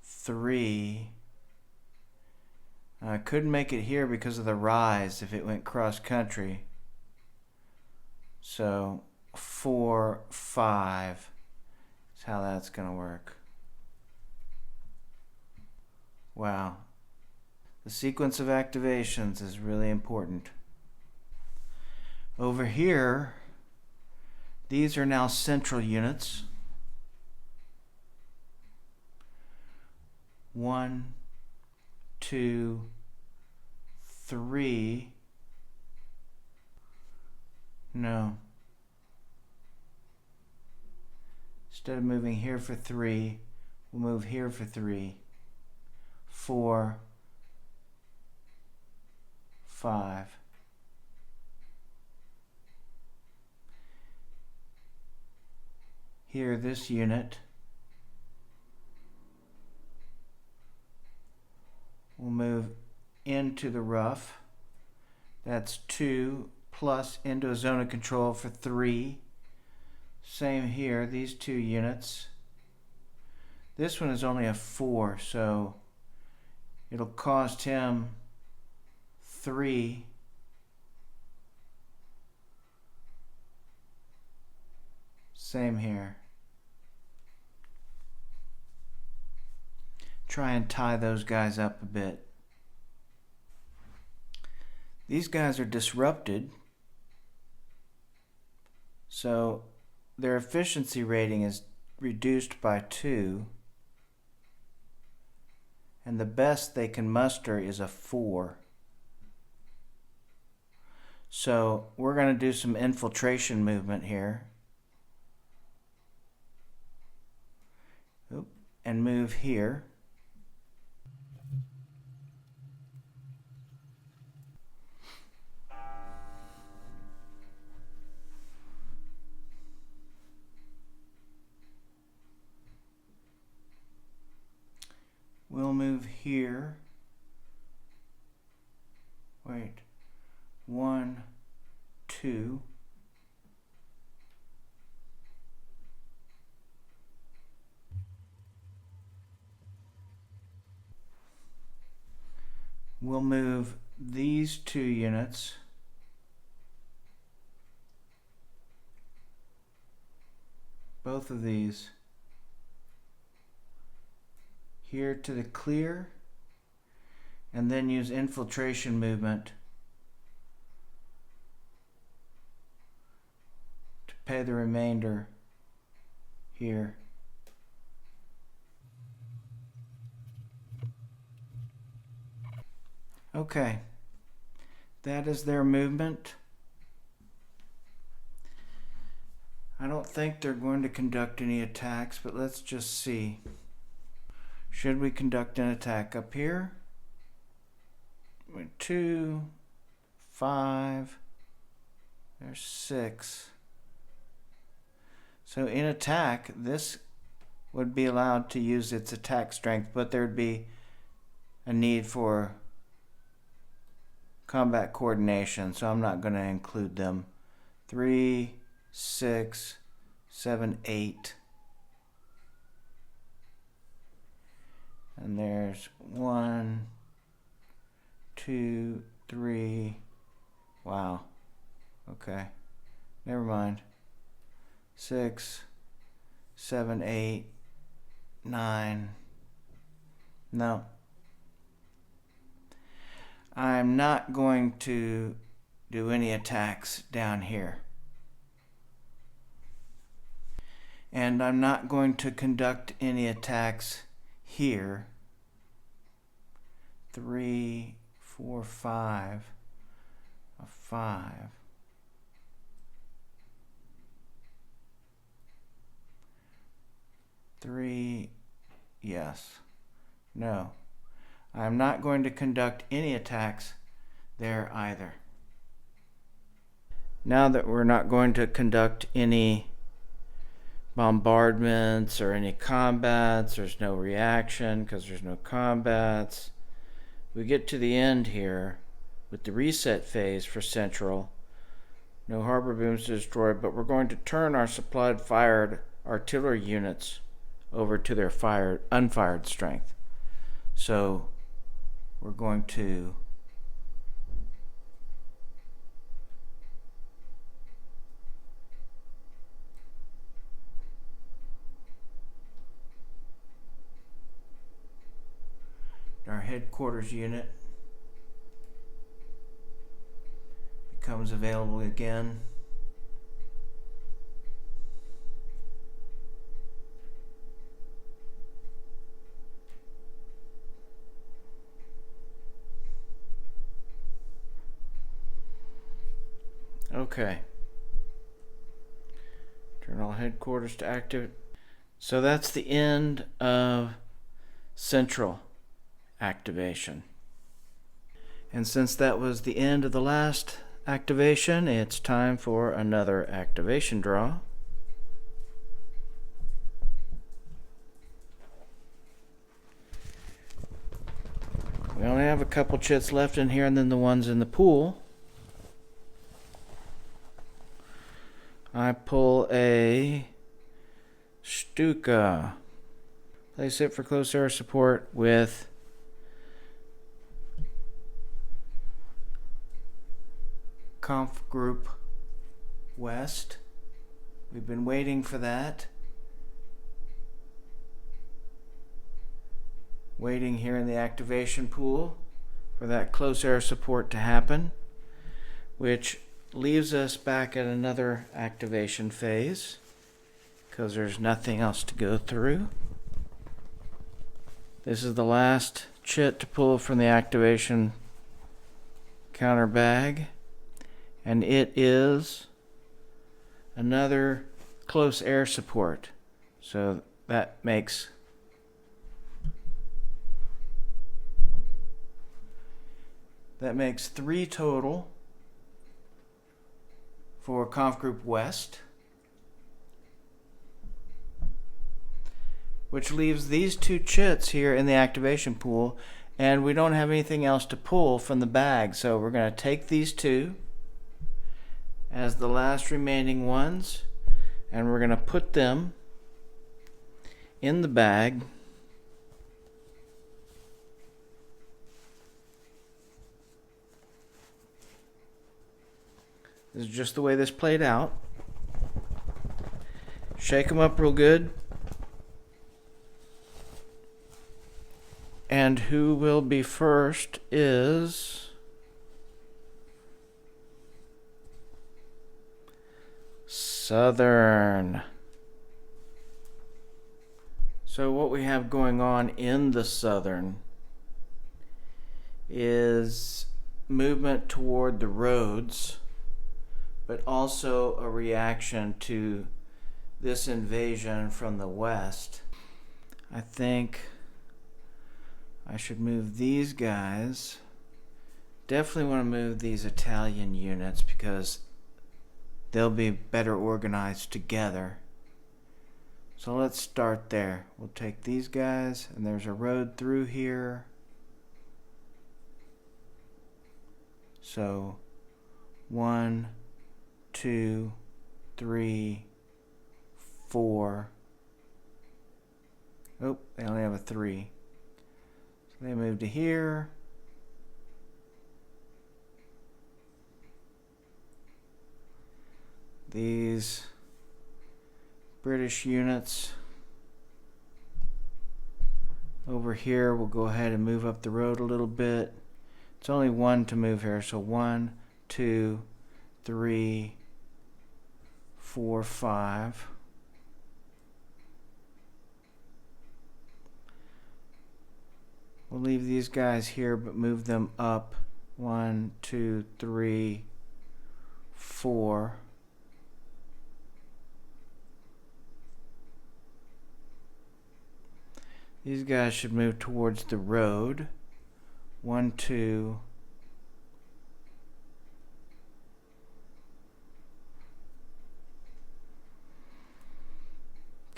3. I couldn't make it here because of the rise if it went cross country. So 4, 5 is how that's going to work. Wow. The sequence of activations is really important. Over here, these are now central units. 1, 2, 3. No. Instead of moving here for 3, we'll move here for 3. 4, 5. Here, this unit will move into the rough. That's 2 plus into a zone of control for 3. Same here, these 2 units. This one is only a 4, so it'll cost him 3. Same here. Try and tie those guys up a bit. These guys are disrupted, so their efficiency rating is reduced by 2, and the best they can muster is a 4. So we're going to do some infiltration movement here. And move here. We'll move here. Wait. 1, 2. We'll move these 2 units both of these here to the clear, and then use infiltration movement to pay the remainder here. Okay, that is their movement. I don't think they're going to conduct any attacks, but let's just see. Should we conduct an attack up here? 2, 5, there's 6. So in attack, this would be allowed to use its attack strength, but there would be a need for combat coordination, so I'm not going to include them. 3, 6, 7, 8. And there's 1, 2, 3. Wow. Okay. Never mind. 6, 7, 8, 9. No. I'm not going to do any attacks down here. And I'm not going to conduct any attacks here. 3, 4, 5, a 5. Three, yes. No. I'm not going to conduct any attacks there either. Now that we're not going to conduct any bombardments or any combats, there's no reaction because there's no combats. We get to the end here with the reset phase for Central. No harbor booms destroyed, but we're going to turn our supplied fired artillery units over to their unfired strength. So we're going to our headquarters unit becomes available again. Okay. Turn all headquarters to active. So that's the end of Central activation. And since that was the end of the last activation, it's time for another activation draw. We only have a couple chits left in here and then the ones in the pool. I pull a Stuka. Place it for close air support with Conf Group West. We've been waiting for that. Waiting here in the activation pool for that close air support to happen, which leaves us back at another activation phase because there's nothing else to go through. This is the last chit to pull from the activation counter bag, and it is another close air support. So that makes three total for Conf Group West, which leaves these two chits here in the activation pool, and we don't have anything else to pull from the bag, so we're going to take these two as the last remaining ones, and we're going to put them in the bag. This is just the way this played out. Shake them up real good. And who will be first is Southern. So what we have going on in the Southern is movement toward the roads, but also a reaction to this invasion from the west. I think I should move these guys. Definitely want to move these Italian units because they'll be better organized together. So let's start there. We'll take these guys, and there's a road through here. So 1, 2, 3, 4. Oh, they only have a 3. So they move to here. These British units over here will go ahead and move up the road a little bit. It's only 1 to move here, so 1, 2, 3, 4, 5. We'll leave these guys here, but move them up 1, 2, 3, 4. These guys should move towards the road. 1, 2,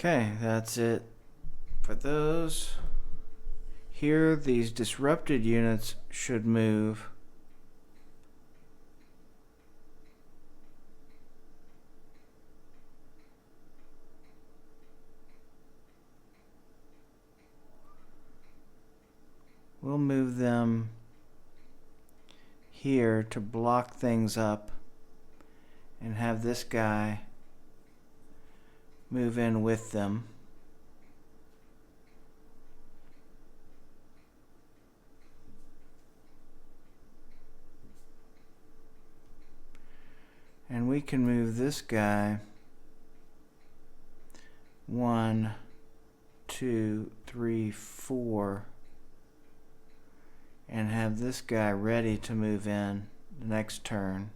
Okay, that's it for those. Here, these disrupted units should move. We'll move them here to block things up and have this guy move in with them. And we can move this guy 1, 2, 3, 4 and have this guy ready to move in the next turn.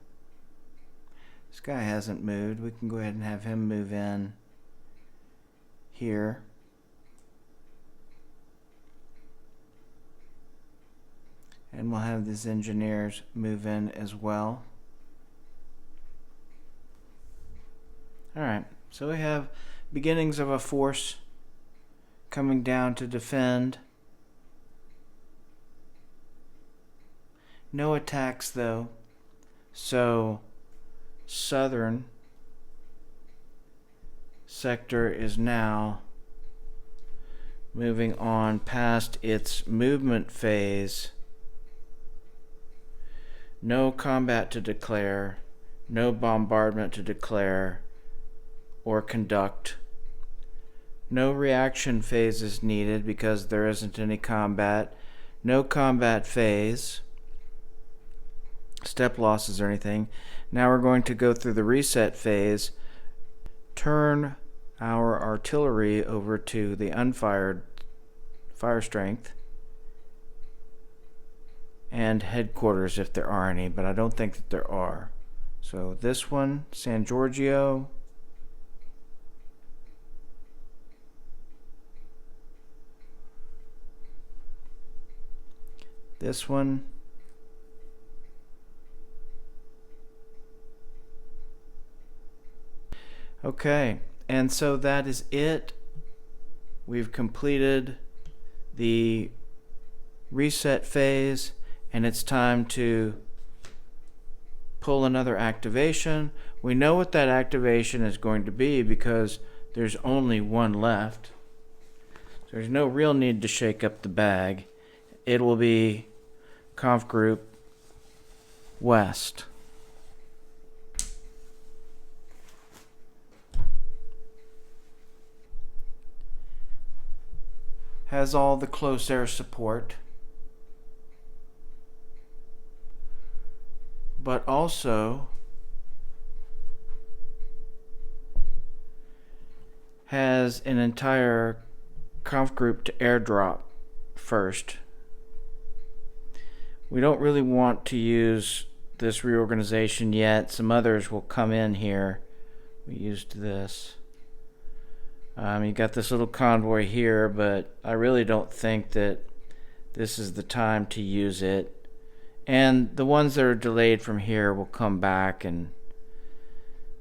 This guy hasn't moved. We can go ahead and have him move in here. And we'll have these engineers move in as well. Alright, so we have beginnings of a force coming down to defend. No attacks though, so southern sector is now moving on past its movement phase. No combat to declare, no bombardment to declare or conduct. No reaction phase is needed because there isn't any combat. No combat phase, step losses or anything. Now we're going to go through the reset phase, turn our artillery over to the unfired fire strength and headquarters if there are any, but I don't think that there are. So this one, San Giorgio. This one. Okay, and so that is it. We've completed the reset phase, and it's time to pull another activation. We know what that activation is going to be because there's only one left. There's no real need to shake up the bag. It will be Conf Group West. Has all the close air support, but also has an entire conf group to airdrop first. We don't really want to use this reorganization yet. Some others will come in here. We used this. You got this little convoy here, but I really don't think that this is the time to use it. And the ones that are delayed from here will come back and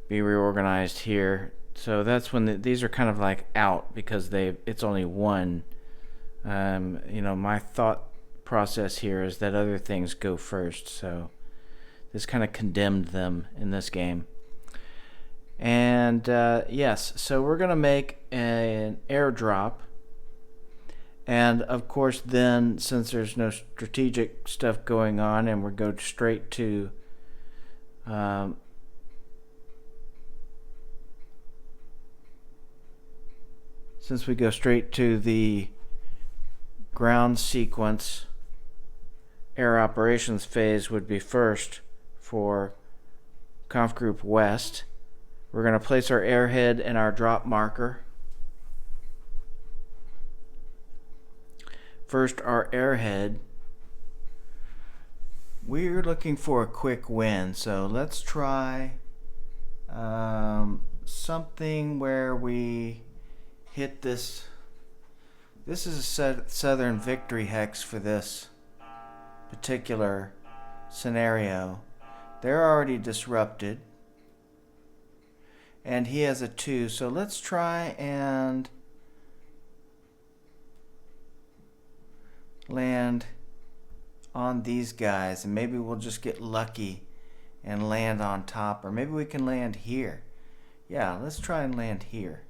be reorganized here. So that's when these are kind of like out because it's only one. My thought process here is that other things go first. So this kind of condemned them in this game. And yes, so we're going to make an airdrop. And of course then, since there's no strategic stuff going on and we're going straight to since we go straight to the ground sequence, air operations phase would be first for Conf Group West. We're going to place our airhead and our drop marker. First, our airhead. We're looking for a quick win, so let's try something where we hit this. This is a Southern Victory hex for this particular scenario. They're already disrupted. and he has a 2. So let's try and land on these guys, and maybe we'll just get lucky and land on top, or maybe we can land here. Yeah, let's try and land here.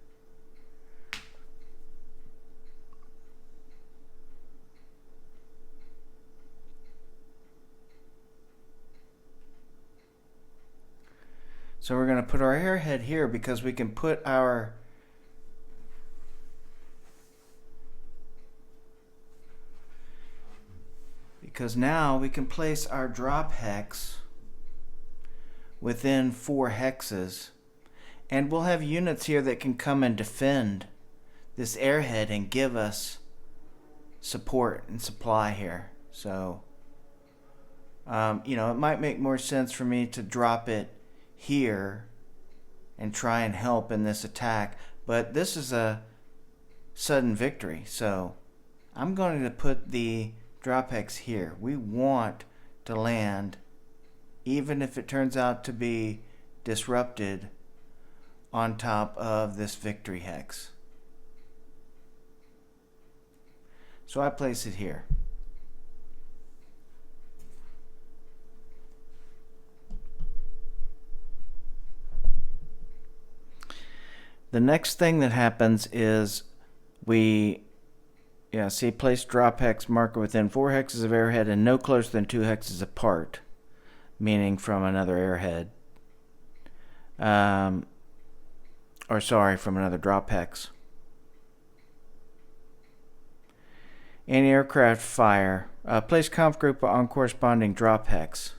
So we're going to put our airhead here because we can put our now we can place our drop hex within 4 hexes, and we'll have units here that can come and defend this airhead and give us support and supply here. So you know, it might make more sense for me to drop it here and try and help in this attack, but this is a sudden victory, so I'm going to put the drop hex here. We want to land, even if it turns out to be disrupted, on top of this victory hex. So I place it here. The next thing that happens is see, place drop hex marker within 4 hexes of airhead and no closer than 2 hexes apart, meaning from another airhead. From another drop hex. Anti-aircraft fire. Place conf group on corresponding drop hex.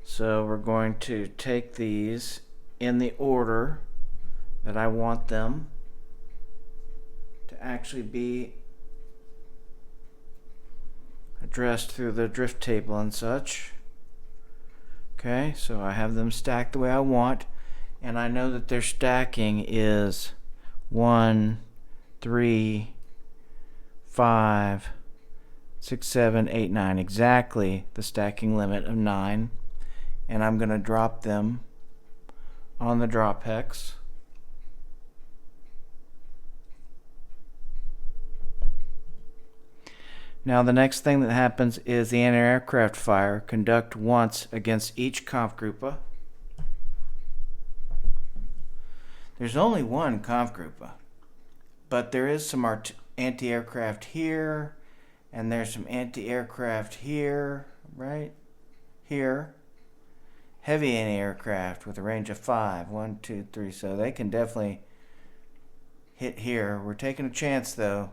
So we're going to take these in the order that I want them to actually be addressed through the drift table and such. Okay, so I have them stacked the way I want, and I know that their stacking is 1, 3, 5, 6, 7, 8, 9, exactly the stacking limit of 9. And I'm going to drop them on the drop hex. Now the next thing that happens is the anti-aircraft fire. Conduct once against each Kampfgruppe. There's only one Kampfgruppe, but there is some anti-aircraft here, and there's some anti-aircraft here, right here. Heavy anti-aircraft with a range of 5. 1, 2, 3. So they can definitely hit here. We're taking a chance though.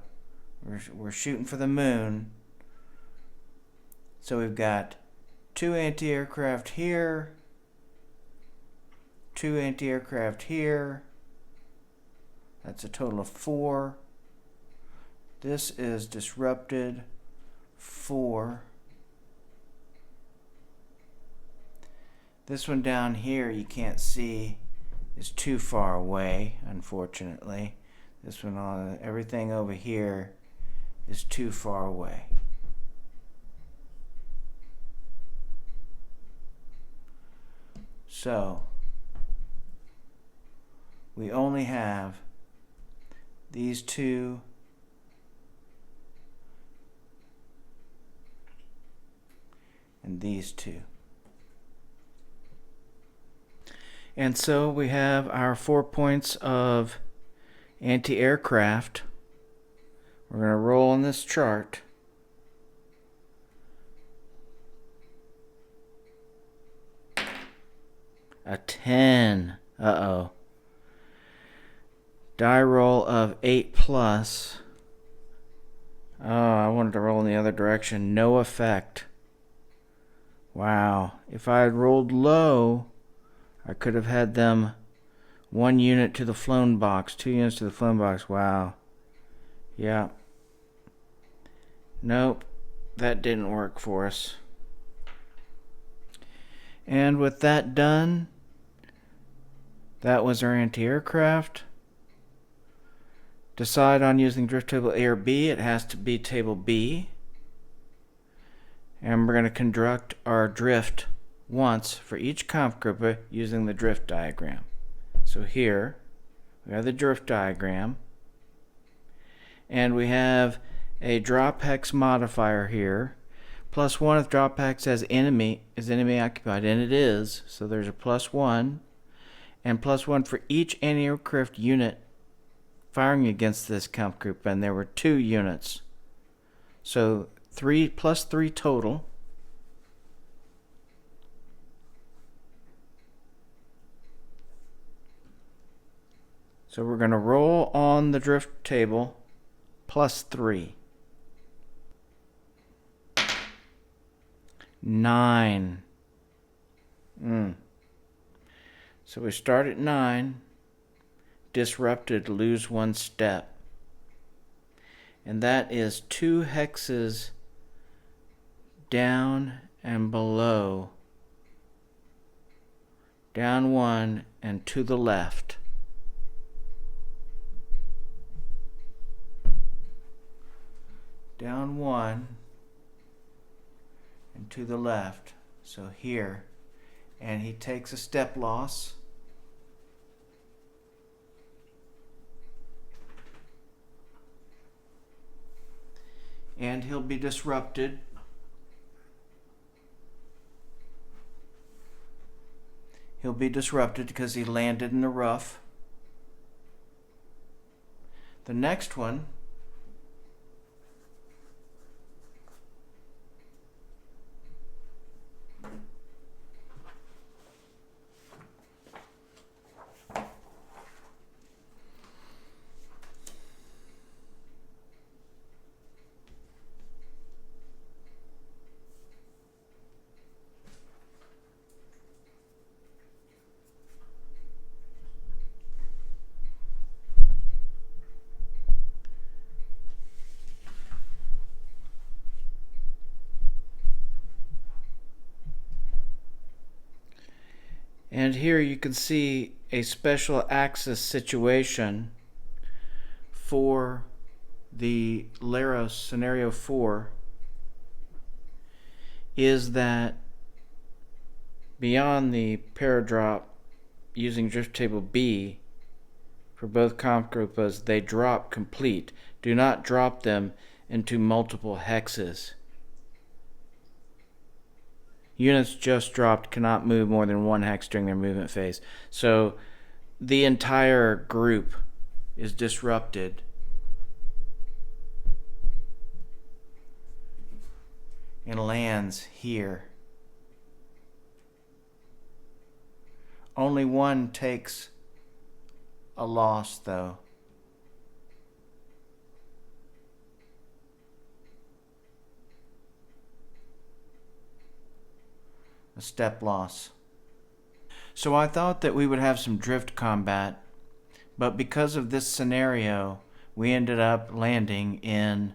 We're shooting for the moon. So we've got 2 anti-aircraft here, 2 anti-aircraft here. That's a total of 4. This is disrupted 4. This one down here you can't see, is too far away, unfortunately. This one, everything over here is too far away. So we only have these 2 and these 2. And so we have our 4 points of anti-aircraft. We're going to roll on this chart. A 10. Uh-oh. Die roll of 8 plus. Oh, I wanted to roll in the other direction. No effect. Wow. If I had rolled low, I could have had them 1 unit to the flown box, 2 units to the flown box. Wow. Yeah. Nope. That didn't work for us. And with that done, that was our anti-aircraft. Decide on using drift table A or B. It has to be table B. And we're going to conduct our drift once for each Kampfgruppe using the drift diagram. So here we have the drift diagram, and we have a drop hex modifier here. +1 if drop hex is enemy occupied, and it is, so there's a +1, and +1 for each anti-aircraft unit firing against this Kampfgruppe, and there were 2 units. So +3 total. So we're going to roll on the drift table +3. 9. So we start at 9. Disrupted, lose 1 step. And that is 2 hexes down and below. Down 1 and to the left. Down 1 and to the left. So here. And he takes a step loss. And he'll be disrupted. He'll be disrupted because he landed in the rough. The next one and here you can see a special axis situation for the Leros scenario 4 is that beyond the paradrop using drift table B for both Kampfgruppes, they drop complete. Do not drop them into multiple hexes. Units just dropped cannot move more than 1 hex during their movement phase. So the entire group is disrupted. And lands here. Only 1 takes a loss, though. A step loss. So I thought that we would have some drift combat, but because of this scenario, we ended up landing in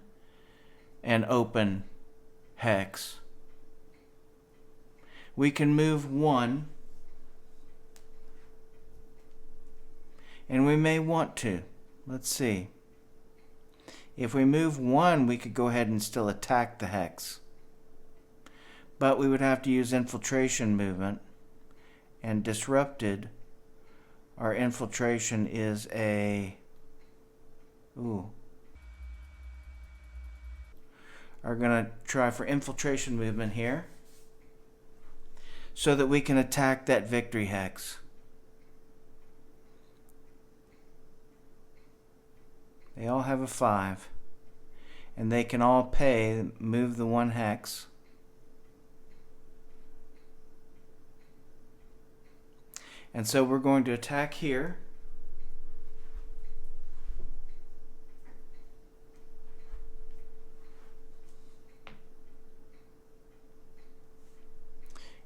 an open hex. We can move 1, and we may want to. Let's see. If we move 1, we could go ahead and still attack the hex. But we would have to use infiltration movement, and disrupted, our infiltration is a are going to try for infiltration movement here so that we can attack that victory hex. They all have a 5, and they can all move the 1 hex. And so we're going to attack here.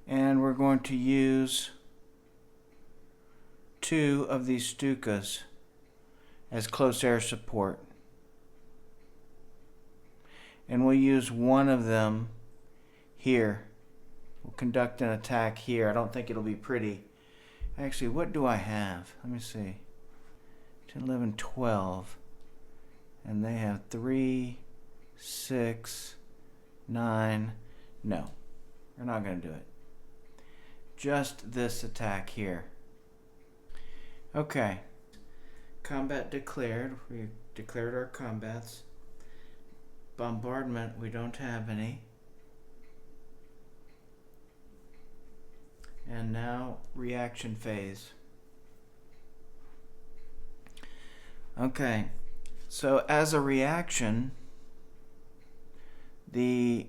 And we're going to use 2 of these Stukas as close air support. And we'll use 1 of them here. We'll conduct an attack here. I don't think it'll be pretty. Actually, what do I have? Let me see. 10, 11, 12. And they have 3, 6, 9. No, we're not going to do it. just this attack here. Okay. Combat declared. We declared our combats. Bombardment, we don't have any. And now reaction phase. Okay, so as a reaction, the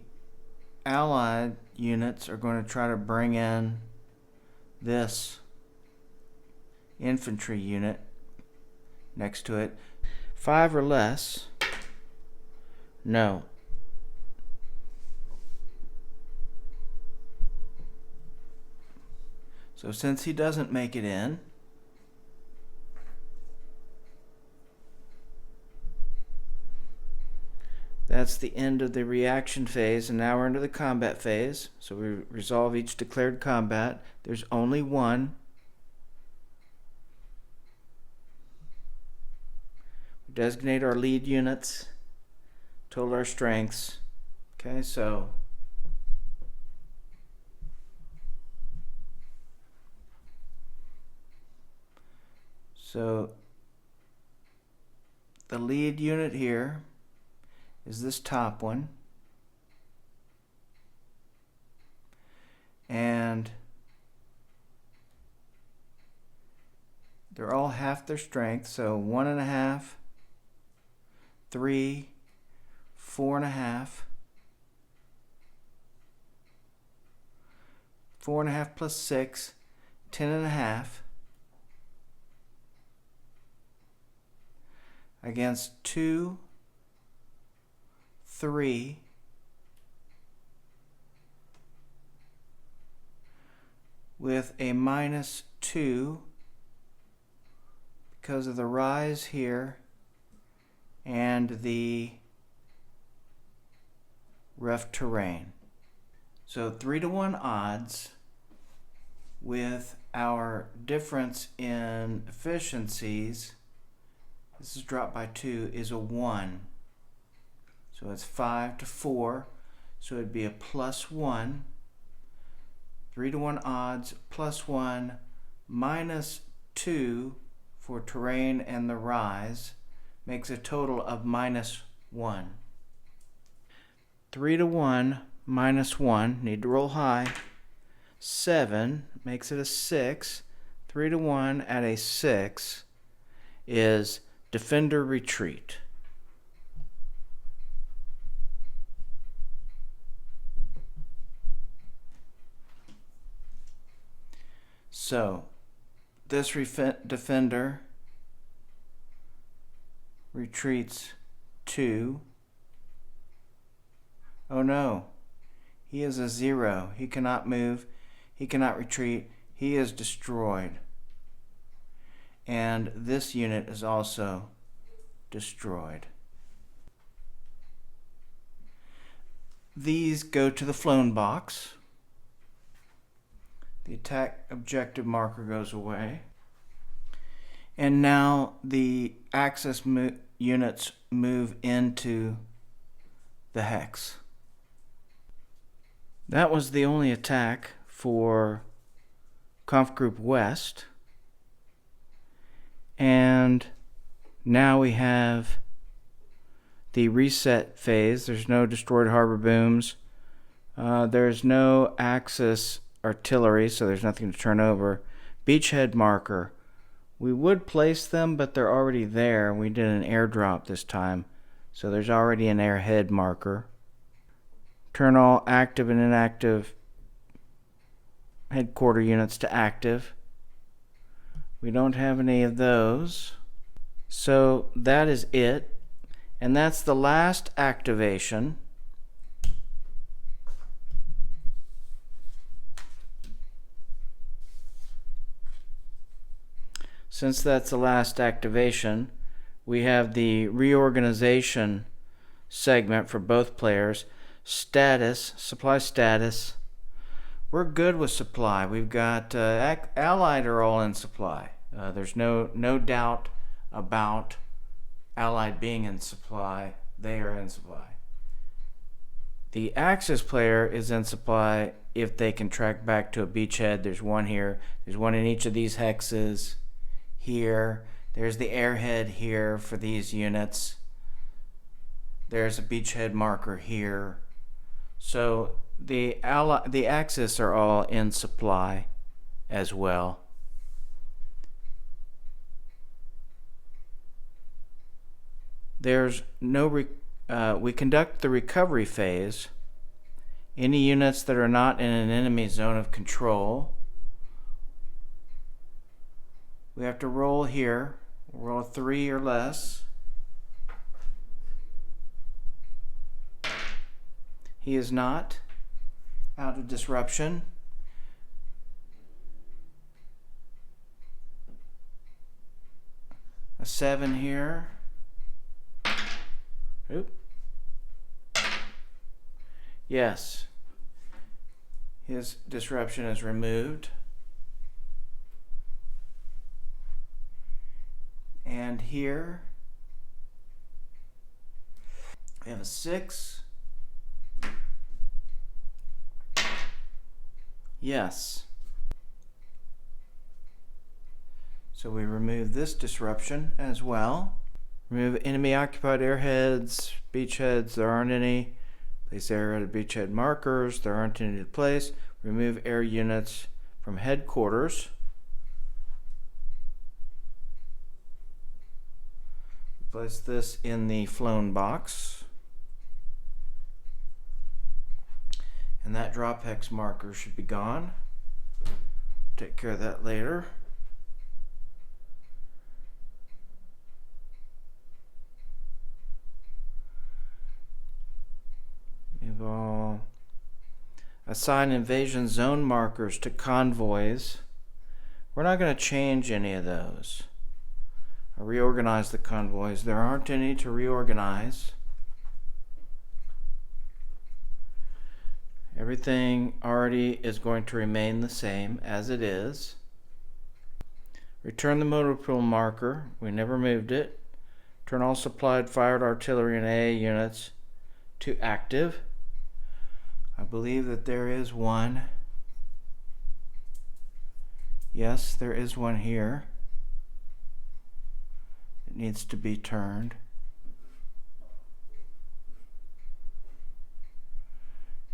Allied units are going to try to bring in this infantry unit next to it. 5 or less. No. So since he doesn't make it in, that's the end of the reaction phase, and now we're into the combat phase. So we resolve each declared combat. There's only one. We designate our lead units, total our strengths. Okay, so the lead unit here is this top one, and they're all half their strength, so 1.5, 3, 4.5, 4.5 plus 6, 10.5, against 2, 3, with a -2 because of the rise here and the rough terrain. So 3-to-1 odds with our difference in efficiencies. This is dropped by 2, is a 1. So it's 5-to-4. So it'd be a +1. 3-to-1 odds, +1, -2 for terrain and the rise, makes a total of -1. 3-to-1, -1, need to roll high. 7 makes it a 6. 3-to-1 at a 6 is defender retreat. So this defender retreats 2. Oh no, he is a 0. He cannot move, he cannot retreat, he is destroyed. And this unit is also destroyed. These go to the flown box. The attack objective marker goes away. And now the Axis units move into the hex. That was the only attack for Conf Group West. And now we have the reset phase. There's no destroyed harbor booms. There's no Axis artillery, so there's nothing to turn over. Beachhead marker. We would place them, but they're already there. We did an airdrop this time, so there's already an airhead marker. Turn all active and inactive headquarter units to active. We don't have any of those. So that is it. And that's the last activation. Since that's the last activation, we have the reorganization segment for both players. Status, supply status. We're good with supply. We've got Allied are all in supply. There's no doubt about Allied being in supply. They are in supply. The Axis player is in supply if they can track back to a beachhead. There's one here. There's one in each of these hexes here. There's the airhead here for these units. There's a beachhead marker here. So the Axis are all in supply as well. There's no we conduct the recovery phase. Any units that are not in an enemy zone of control, we have to roll here. Roll a 3 or less. He is not out of disruption. A 7 here. Oop. Yes. His disruption is removed. And here we have a 6. Yes. So we remove this disruption as well. Remove enemy occupied airheads, beachheads, there aren't any. Place airhead beachhead markers, there aren't any to place. Remove air units from headquarters. Place this in the flown box. And that drop hex marker should be gone. Take care of that later. We've all assigned invasion zone markers to convoys. We're not going to change any of those. Or reorganize the convoys. There aren't any to reorganize. Everything already is going to remain the same as it is. Return the motor pool marker. We never moved it. Turn all supplied fired artillery and AA units to active. I believe that there is one. Yes, there is one here. It needs to be turned.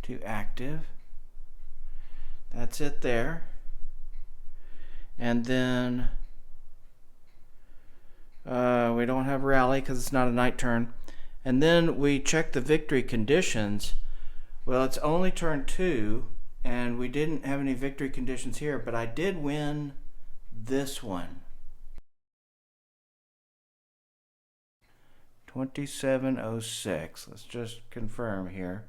To active. That's it there. And then we don't have rally because it's not a night turn. And then we check the victory conditions. Well, it's only turn 2, and we didn't have any victory conditions here, but I did win this one. 2706. Let's just confirm here.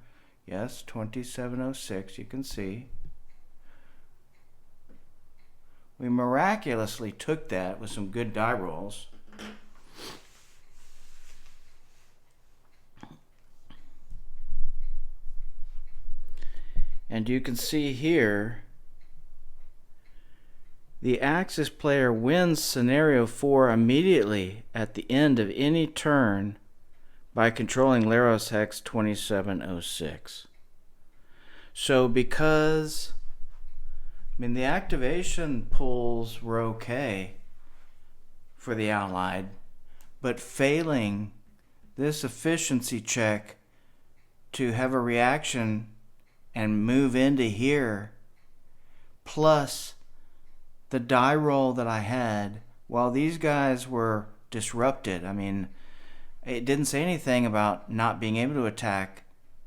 Yes, 2706, you can see. We miraculously took that with some good die rolls. And you can see here, the Axis player wins scenario 4 immediately at the end of any turn by controlling Leros hex 2706. So because, the activation pulls were okay for the Allied, but failing this efficiency check to have a reaction and move into here, plus the die roll that I had, while these guys were disrupted, it didn't say anything about not being able to attack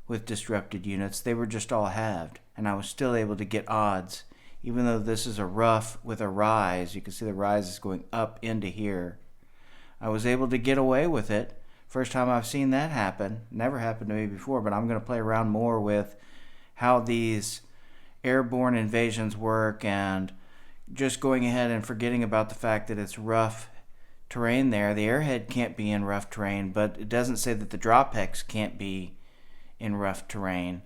with disrupted units. They were just all halved, and I was still able to get odds. Even though this is a rough with a rise, you can see the rise is going up into here. I was able to get away with it. First time I've seen that happen. Never happened to me before, but I'm going to play around more with how these airborne invasions work, and just going ahead and forgetting about the fact that it's rough terrain there. The airhead can't be in rough terrain, but it doesn't say that the drop hex can't be in rough terrain.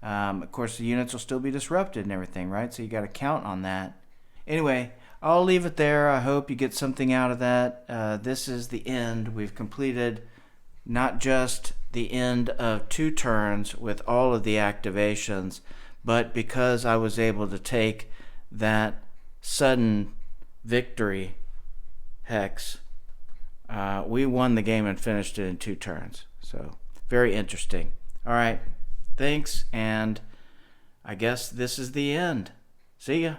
Of course, the units will still be disrupted and everything, right? So you got to count on that. Anyway, I'll leave it there. I hope you get something out of that. This is the end. We've completed not just the end of 2 turns with all of the activations, but because I was able to take that sudden victory hex, we won the game and finished it in 2 turns. So very interesting. All right, thanks, and I guess this is the end. See ya.